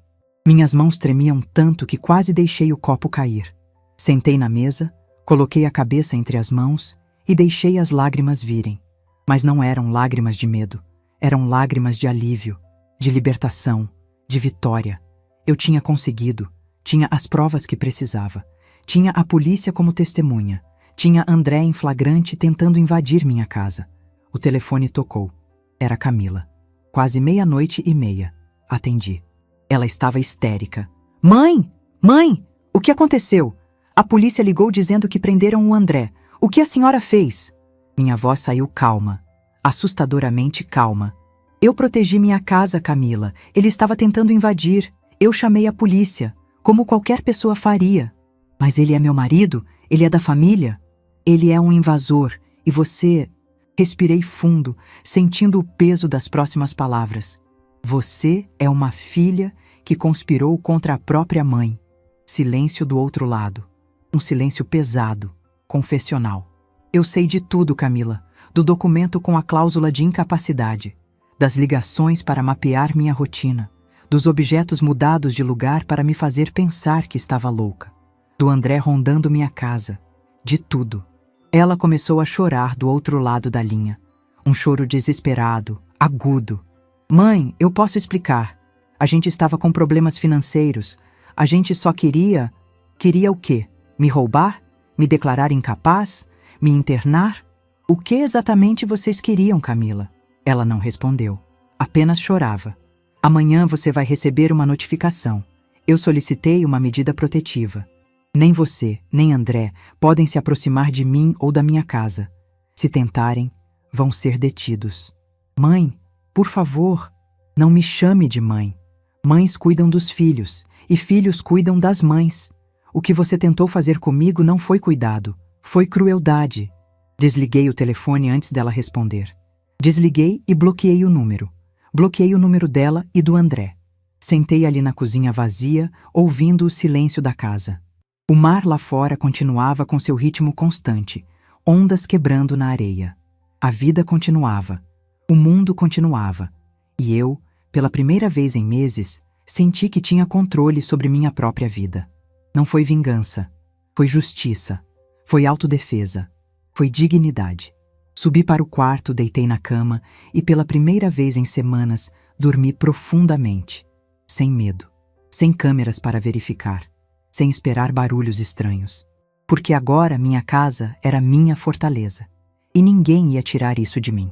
Minhas mãos tremiam tanto que quase deixei o copo cair. Sentei na mesa, coloquei a cabeça entre as mãos e deixei as lágrimas virem. Mas não eram lágrimas de medo, eram lágrimas de alívio, de libertação, de vitória. Eu tinha conseguido, tinha as provas que precisava, tinha a polícia como testemunha, tinha André em flagrante tentando invadir minha casa. O telefone tocou. Era Camila. Quase 00:30. Atendi. Ela estava histérica. Mãe! Mãe! O que aconteceu? A polícia ligou dizendo que prenderam o André. O que a senhora fez? Minha voz saiu calma, assustadoramente calma. Eu protegi minha casa, Camila. Ele estava tentando invadir. Eu chamei a polícia, como qualquer pessoa faria. Mas ele é meu marido? Ele é da família? Ele é um invasor. E você... Respirei fundo, sentindo o peso das próximas palavras. Você é uma filha que conspirou contra a própria mãe. Silêncio do outro lado. Um silêncio pesado, confessional. Eu sei de tudo, Camila. Do documento com a cláusula de incapacidade. Das ligações para mapear minha rotina. Dos objetos mudados de lugar para me fazer pensar que estava louca. Do André rondando minha casa. De tudo. Ela começou a chorar do outro lado da linha. Um choro desesperado, agudo. Mãe, eu posso explicar. A gente estava com problemas financeiros. A gente só queria... Queria o quê? Me roubar? Me declarar incapaz? Me internar? O que exatamente vocês queriam, Camila? Ela não respondeu. Apenas chorava. Amanhã você vai receber uma notificação. Eu solicitei uma medida protetiva. Nem você, nem André podem se aproximar de mim ou da minha casa. Se tentarem, vão ser detidos. Mãe, por favor, não me chame de mãe. Mães cuidam dos filhos, e filhos cuidam das mães. O que você tentou fazer comigo não foi cuidado, foi crueldade. Desliguei o telefone antes dela responder. Desliguei e bloqueei o número. Bloqueei o número dela e do André. Sentei ali na cozinha vazia, ouvindo o silêncio da casa. O mar lá fora continuava com seu ritmo constante, ondas quebrando na areia. A vida continuava, o mundo continuava, e eu, pela primeira vez em meses, senti que tinha controle sobre minha própria vida. Não foi vingança, foi justiça, foi autodefesa, foi dignidade. Subi para o quarto, deitei na cama e pela primeira vez em semanas dormi profundamente, sem medo, sem câmeras para verificar. Sem esperar barulhos estranhos. Porque agora minha casa era minha fortaleza. E ninguém ia tirar isso de mim.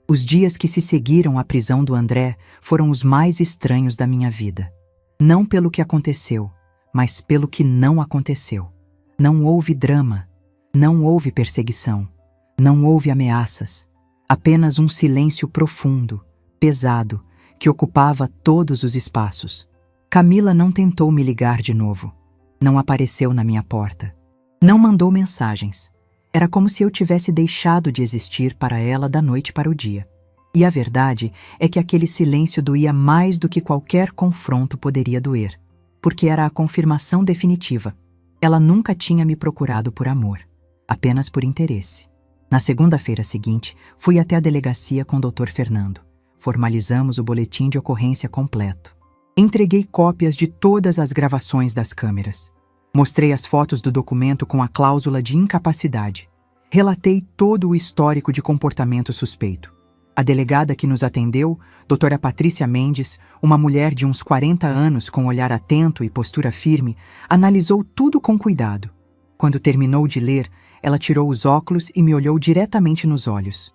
Os dias que se seguiram à prisão do André foram os mais estranhos da minha vida. Não pelo que aconteceu, mas pelo que não aconteceu. Não houve drama, não houve perseguição, não houve ameaças. Apenas um silêncio profundo, pesado, que ocupava todos os espaços. Camila não tentou me ligar de novo. Não apareceu na minha porta. Não mandou mensagens. Era como se eu tivesse deixado de existir para ela da noite para o dia. E a verdade é que aquele silêncio doía mais do que qualquer confronto poderia doer, porque era a confirmação definitiva. Ela nunca tinha me procurado por amor, apenas por interesse. Na segunda-feira seguinte, fui até a delegacia com o Dr. Fernando. Formalizamos o boletim de ocorrência completo. Entreguei cópias de todas as gravações das câmeras. Mostrei as fotos do documento com a cláusula de incapacidade. Relatei todo o histórico de comportamento suspeito. A delegada que nos atendeu, doutora Patrícia Mendes, uma mulher de uns 40 anos com olhar atento e postura firme, analisou tudo com cuidado. Quando terminou de ler, ela tirou os óculos e me olhou diretamente nos olhos.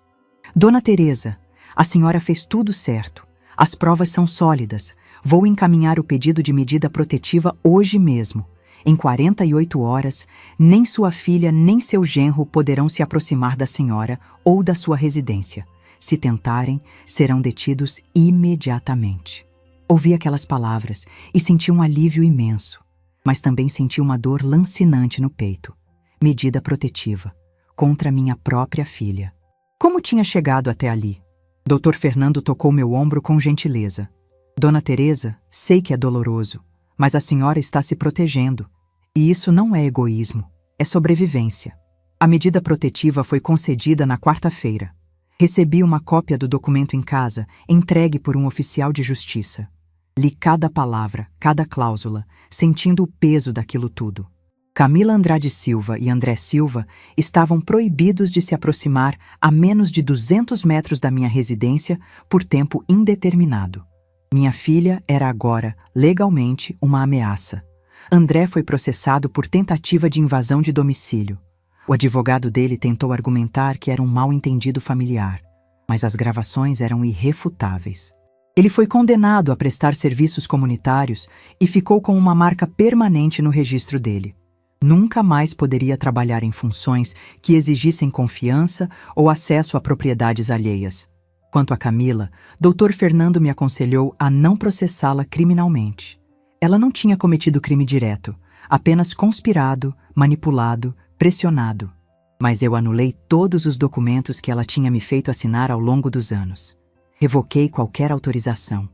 Dona Teresa, a senhora fez tudo certo. As provas são sólidas. Vou encaminhar o pedido de medida protetiva hoje mesmo. Em 48 horas, nem sua filha nem seu genro poderão se aproximar da senhora ou da sua residência. Se tentarem, serão detidos imediatamente. Ouvi aquelas palavras e senti um alívio imenso, mas também senti uma dor lancinante no peito. Medida protetiva, contra minha própria filha. Como tinha chegado até ali? Dr. Fernando tocou meu ombro com gentileza. Dona Teresa, sei que é doloroso, mas a senhora está se protegendo. E isso não é egoísmo, é sobrevivência. A medida protetiva foi concedida na quarta-feira. Recebi uma cópia do documento em casa, entregue por um oficial de justiça. Li cada palavra, cada cláusula, sentindo o peso daquilo tudo. Camila Andrade Silva e André Silva estavam proibidos de se aproximar a menos de 200 metros da minha residência por tempo indeterminado. Minha filha era agora, legalmente, uma ameaça. André foi processado por tentativa de invasão de domicílio. O advogado dele tentou argumentar que era um mal-entendido familiar, mas as gravações eram irrefutáveis. Ele foi condenado a prestar serviços comunitários e ficou com uma marca permanente no registro dele. Nunca mais poderia trabalhar em funções que exigissem confiança ou acesso a propriedades alheias. Quanto a Camila, Dr. Fernando me aconselhou a não processá-la criminalmente. Ela não tinha cometido crime direto, apenas conspirado, manipulado, pressionado. Mas eu anulei todos os documentos que ela tinha me feito assinar ao longo dos anos. Revoquei qualquer autorização.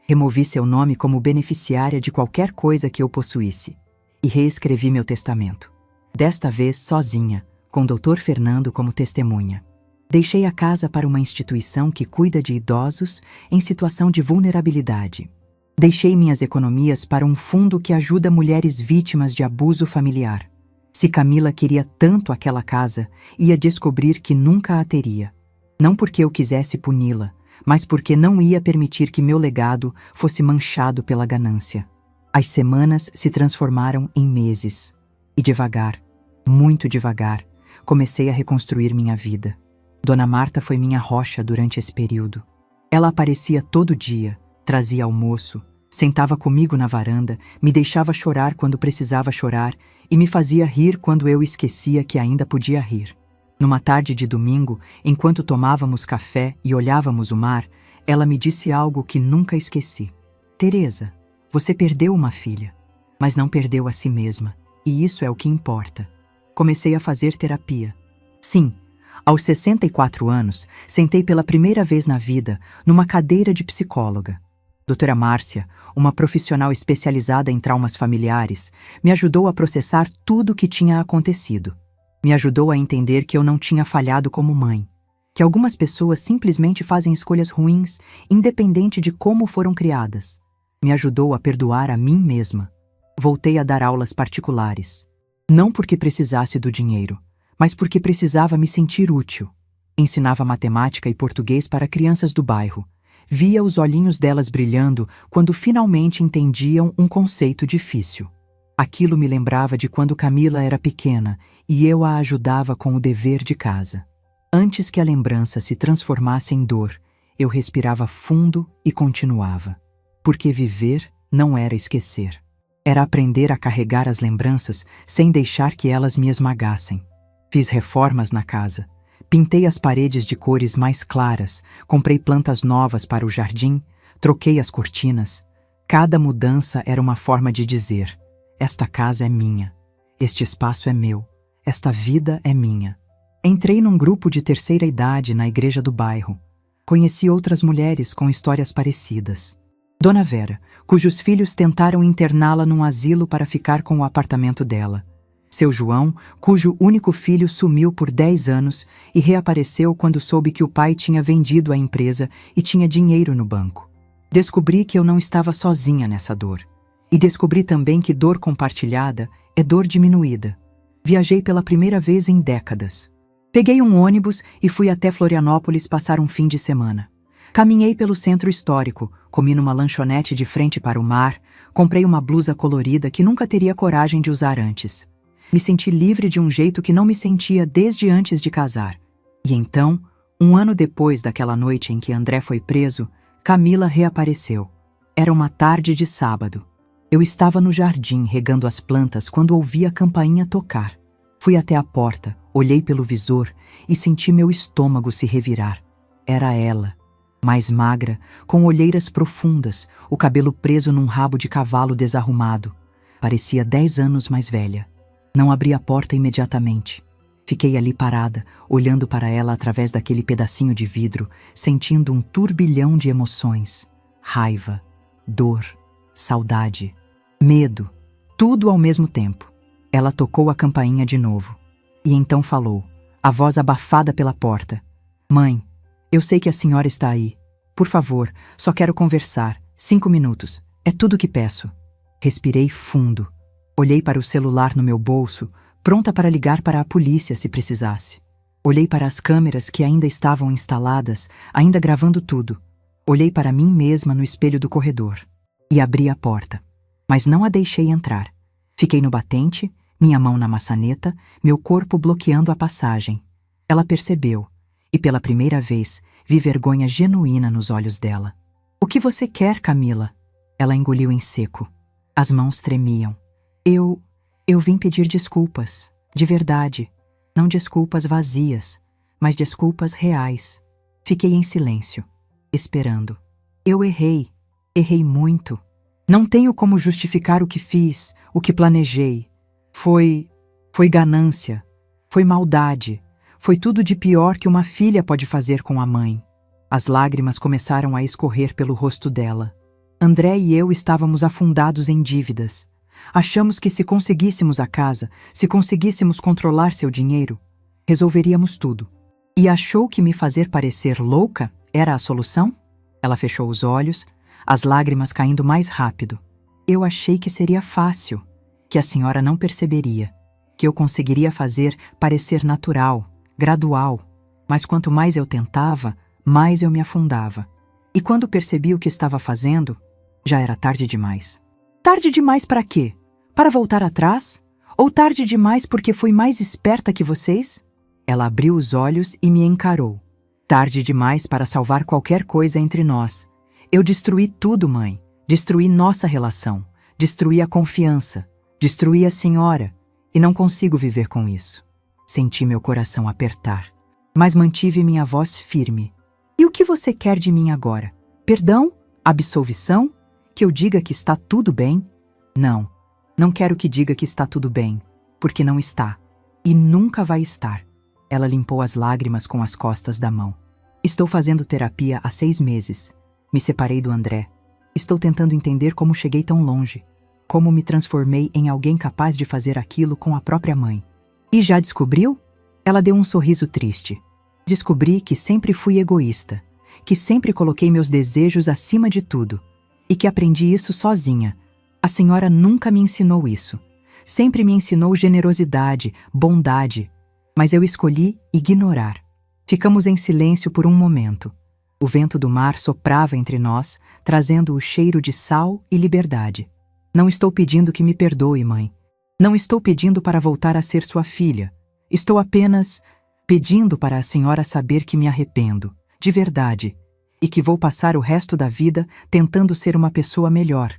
Removi seu nome como beneficiária de qualquer coisa que eu possuísse. E reescrevi meu testamento. Desta vez sozinha, com Dr. Fernando como testemunha. Deixei a casa para uma instituição que cuida de idosos em situação de vulnerabilidade. Deixei minhas economias para um fundo que ajuda mulheres vítimas de abuso familiar. Se Camila queria tanto aquela casa, ia descobrir que nunca a teria. Não porque eu quisesse puni-la, mas porque não ia permitir que meu legado fosse manchado pela ganância. As semanas se transformaram em meses. E devagar, muito devagar, comecei a reconstruir minha vida. Dona Marta foi minha rocha durante esse período. Ela aparecia todo dia, trazia almoço, sentava comigo na varanda, me deixava chorar quando precisava chorar e me fazia rir quando eu esquecia que ainda podia rir. Numa tarde de domingo, enquanto tomávamos café e olhávamos o mar, ela me disse algo que nunca esqueci. Teresa, você perdeu uma filha, mas não perdeu a si mesma, e isso é o que importa. Comecei a fazer terapia. Sim, aos 64 anos, sentei pela primeira vez na vida numa cadeira de psicóloga. Doutora Márcia, uma profissional especializada em traumas familiares, me ajudou a processar tudo o que tinha acontecido. Me ajudou a entender que eu não tinha falhado como mãe, que algumas pessoas simplesmente fazem escolhas ruins, independente de como foram criadas. Me ajudou a perdoar a mim mesma. Voltei a dar aulas particulares. Não porque precisasse do dinheiro, mas porque precisava me sentir útil. Ensinava matemática e português para crianças do bairro. Via os olhinhos delas brilhando quando finalmente entendiam um conceito difícil. Aquilo me lembrava de quando Camila era pequena e eu a ajudava com o dever de casa. Antes que a lembrança se transformasse em dor, eu respirava fundo e continuava. Porque viver não era esquecer. Era aprender a carregar as lembranças sem deixar que elas me esmagassem. Fiz reformas na casa. Pintei as paredes de cores mais claras, comprei plantas novas para o jardim, troquei as cortinas. Cada mudança era uma forma de dizer: esta casa é minha, este espaço é meu, esta vida é minha. Entrei num grupo de terceira idade na igreja do bairro. Conheci outras mulheres com histórias parecidas. Dona Vera, cujos filhos tentaram interná-la num asilo para ficar com o apartamento dela. Seu João, cujo único filho sumiu por 10 anos e reapareceu quando soube que o pai tinha vendido a empresa e tinha dinheiro no banco. Descobri que eu não estava sozinha nessa dor. E descobri também que dor compartilhada é dor diminuída. Viajei pela primeira vez em décadas. Peguei um ônibus e fui até Florianópolis passar um fim de semana. Caminhei pelo centro histórico, comi numa lanchonete de frente para o mar, comprei uma blusa colorida que nunca teria coragem de usar antes. Me senti livre de um jeito que não me sentia desde antes de casar. E então, um ano depois daquela noite em que André foi preso, Camila reapareceu. Era uma tarde de sábado. Eu estava no jardim regando as plantas quando ouvi a campainha tocar. Fui até a porta, olhei pelo visor e senti meu estômago se revirar. Era ela, mais magra, com olheiras profundas, o cabelo preso num rabo de cavalo desarrumado. Parecia 10 anos mais velha. Não abri a porta imediatamente. Fiquei ali parada, olhando para ela através daquele pedacinho de vidro, sentindo um turbilhão de emoções. Raiva, dor, saudade, medo, tudo ao mesmo tempo. Ela tocou a campainha de novo. E então falou, a voz abafada pela porta. Mãe, eu sei que a senhora está aí. Por favor, só quero conversar. 5 minutos. É tudo que peço. Respirei fundo. Olhei para o celular no meu bolso, pronta para ligar para a polícia se precisasse. Olhei para as câmeras que ainda estavam instaladas, ainda gravando tudo. Olhei para mim mesma no espelho do corredor. E abri a porta. Mas não a deixei entrar. Fiquei no batente, minha mão na maçaneta, meu corpo bloqueando a passagem. Ela percebeu, e pela primeira vez vi vergonha genuína nos olhos dela. O que você quer, Camila? Ela engoliu em seco. As mãos tremiam. Eu vim pedir desculpas, de verdade. Não desculpas vazias, mas desculpas reais. Fiquei em silêncio, esperando. Eu errei muito. Não tenho como justificar o que fiz, o que planejei. Foi ganância, foi maldade, foi tudo de pior que uma filha pode fazer com a mãe. As lágrimas começaram a escorrer pelo rosto dela. André e eu estávamos afundados em dívidas. Achamos que se conseguíssemos a casa, se conseguíssemos controlar seu dinheiro, resolveríamos tudo. E achou que me fazer parecer louca era a solução? Ela fechou os olhos, as lágrimas caindo mais rápido. Eu achei que seria fácil, que a senhora não perceberia, que eu conseguiria fazer parecer natural, gradual. Mas quanto mais eu tentava, mais eu me afundava. E quando percebi o que estava fazendo, já era tarde demais. Tarde demais para quê? Para voltar atrás? Ou tarde demais porque fui mais esperta que vocês? Ela abriu os olhos e me encarou. Tarde demais para salvar qualquer coisa entre nós. Eu destruí tudo, mãe. Destruí nossa relação. Destruí a confiança. Destruí a senhora. E não consigo viver com isso. Senti meu coração apertar. Mas mantive minha voz firme. E o que você quer de mim agora? Perdão? Absolvição? Que eu diga que está tudo bem? Não quero que diga que está tudo bem, porque não está. E nunca vai estar. Ela limpou as lágrimas com as costas da mão. Estou fazendo terapia há 6 meses. Me separei do André. Estou tentando entender como cheguei tão longe. Como me transformei em alguém capaz de fazer aquilo com a própria mãe. E já descobriu? Ela deu um sorriso triste. Descobri que sempre fui egoísta, que sempre coloquei meus desejos acima de tudo. E que aprendi isso sozinha. A senhora nunca me ensinou isso. Sempre me ensinou generosidade, bondade. Mas eu escolhi ignorar. Ficamos em silêncio por um momento. O vento do mar soprava entre nós, trazendo o cheiro de sal e liberdade. Não estou pedindo que me perdoe, mãe. Não estou pedindo para voltar a ser sua filha. Estou apenas pedindo para a senhora saber que me arrependo, de verdade. E que vou passar o resto da vida tentando ser uma pessoa melhor.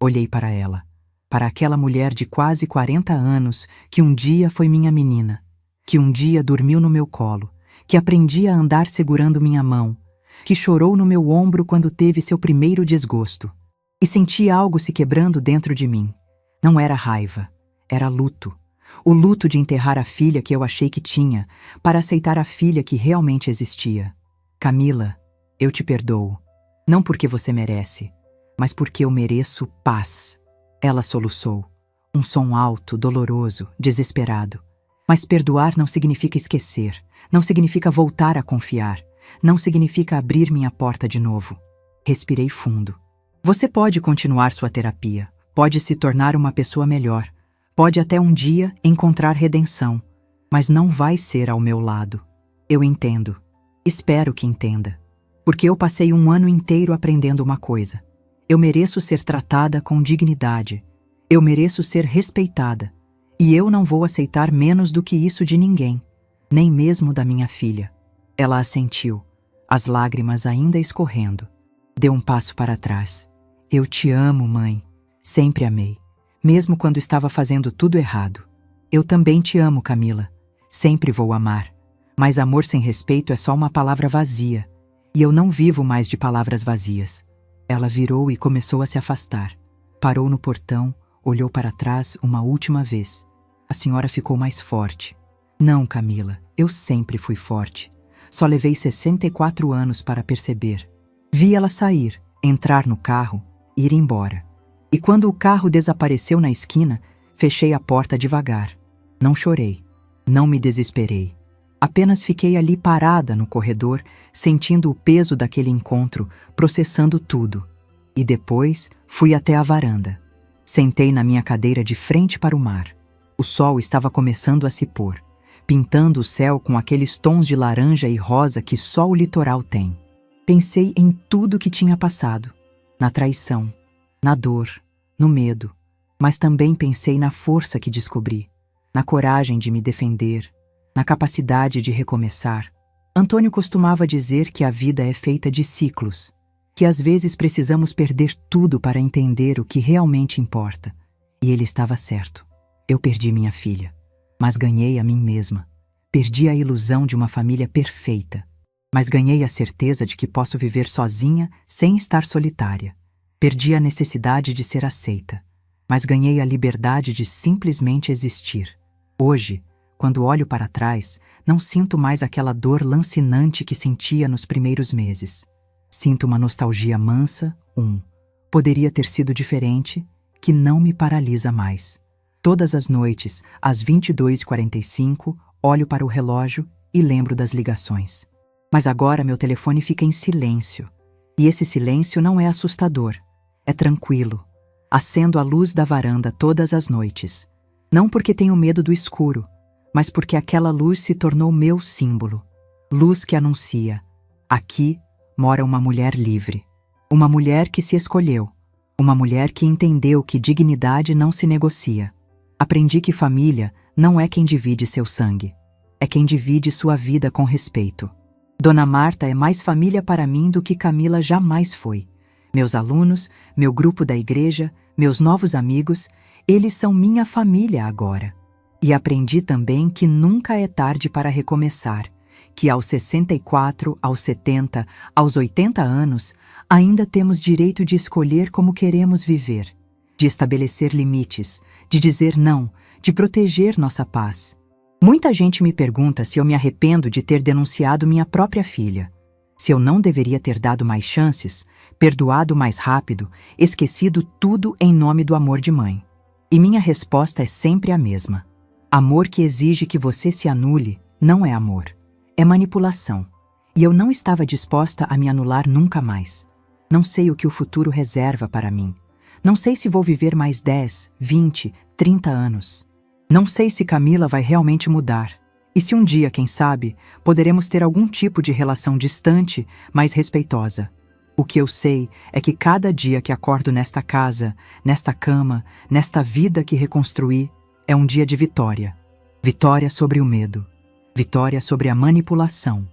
Olhei para ela, para aquela mulher de quase 40 anos que um dia foi minha menina, que um dia dormiu no meu colo, que aprendi a andar segurando minha mão, que chorou no meu ombro quando teve seu primeiro desgosto. E senti algo se quebrando dentro de mim. Não era raiva, era luto. O luto de enterrar a filha que eu achei que tinha, para aceitar a filha que realmente existia. Camila, eu te perdoo. Não porque você merece, mas porque eu mereço paz. Ela soluçou. Um som alto, doloroso, desesperado. Mas perdoar não significa esquecer, não significa voltar a confiar, não significa abrir minha porta de novo. Respirei fundo. Você pode continuar sua terapia, pode se tornar uma pessoa melhor, pode até um dia encontrar redenção, mas não vai ser ao meu lado. Eu entendo. Espero que entenda. Porque eu passei um ano inteiro aprendendo uma coisa. Eu mereço ser tratada com dignidade. Eu mereço ser respeitada. E eu não vou aceitar menos do que isso de ninguém, nem mesmo da minha filha. Ela assentiu, as lágrimas ainda escorrendo. Deu um passo para trás. Eu te amo, mãe. Sempre amei, mesmo quando estava fazendo tudo errado. Eu também te amo, Camila. Sempre vou amar. Mas amor sem respeito é só uma palavra vazia. E eu não vivo mais de palavras vazias. Ela virou e começou a se afastar. Parou no portão, olhou para trás uma última vez. A senhora ficou mais forte. Não, Camila, eu sempre fui forte. Só levei 64 anos para perceber. Vi ela sair, entrar no carro, ir embora. E quando o carro desapareceu na esquina, fechei a porta devagar. Não chorei, não me desesperei. Apenas fiquei ali parada no corredor, sentindo o peso daquele encontro, processando tudo. E depois fui até a varanda. Sentei na minha cadeira de frente para o mar. O sol estava começando a se pôr, pintando o céu com aqueles tons de laranja e rosa que só o litoral tem. Pensei em tudo que tinha passado, na traição, na dor, no medo, mas também pensei na força que descobri, na coragem de me defender, na capacidade de recomeçar. Antônio costumava dizer que a vida é feita de ciclos, que às vezes precisamos perder tudo para entender o que realmente importa. E ele estava certo. Eu perdi minha filha, mas ganhei a mim mesma. Perdi a ilusão de uma família perfeita, mas ganhei a certeza de que posso viver sozinha sem estar solitária. Perdi a necessidade de ser aceita, mas ganhei a liberdade de simplesmente existir. Hoje, quando olho para trás, não sinto mais aquela dor lancinante que sentia nos primeiros meses. Sinto uma nostalgia mansa, poderia ter sido diferente, que não me paralisa mais. Todas as noites, às 22h45, olho para o relógio e lembro das ligações. Mas agora meu telefone fica em silêncio. E esse silêncio não é assustador, é tranquilo. Acendo a luz da varanda todas as noites. Não porque tenho medo do escuro, mas porque aquela luz se tornou meu símbolo. Luz que anuncia: aqui mora uma mulher livre. Uma mulher que se escolheu. Uma mulher que entendeu que dignidade não se negocia. Aprendi que família não é quem divide seu sangue. É quem divide sua vida com respeito. Dona Marta é mais família para mim do que Camila jamais foi. Meus alunos, meu grupo da igreja, meus novos amigos, eles são minha família agora. E aprendi também que nunca é tarde para recomeçar, que aos 64, aos 70, aos 80 anos, ainda temos direito de escolher como queremos viver, de estabelecer limites, de dizer não, de proteger nossa paz. Muita gente me pergunta se eu me arrependo de ter denunciado minha própria filha, se eu não deveria ter dado mais chances, perdoado mais rápido, esquecido tudo em nome do amor de mãe. E minha resposta é sempre a mesma. Amor que exige que você se anule não é amor, é manipulação. E eu não estava disposta a me anular nunca mais. Não sei o que o futuro reserva para mim. Não sei se vou viver mais 10, 20, 30 anos. Não sei se Camila vai realmente mudar. E se um dia, quem sabe, poderemos ter algum tipo de relação distante, mas respeitosa. O que eu sei é que cada dia que acordo nesta casa, nesta cama, nesta vida que reconstruí, é um dia de vitória. Vitória sobre o medo. Vitória sobre a manipulação.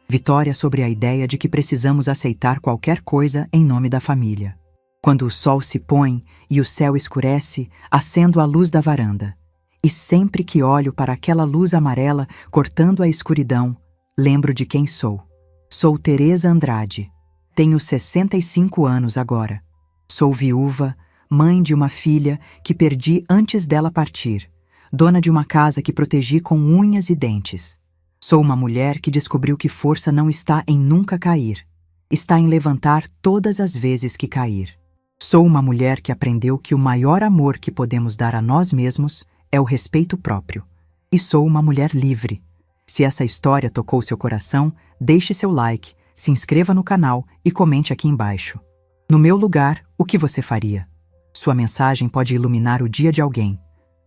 Vitória sobre a ideia de que precisamos aceitar qualquer coisa em nome da família. Quando o sol se põe e o céu escurece, acendo a luz da varanda. E sempre que olho para aquela luz amarela cortando a escuridão, lembro de quem sou. Sou Teresa Andrade. Tenho 65 anos agora. Sou viúva, mãe de uma filha que perdi antes dela partir, dona de uma casa que protegi com unhas e dentes. Sou uma mulher que descobriu que força não está em nunca cair, está em levantar todas as vezes que cair. Sou uma mulher que aprendeu que o maior amor que podemos dar a nós mesmos é o respeito próprio. E sou uma mulher livre. Se essa história tocou seu coração, deixe seu like, se inscreva no canal e comente aqui embaixo. No meu lugar, o que você faria? Sua mensagem pode iluminar o dia de alguém.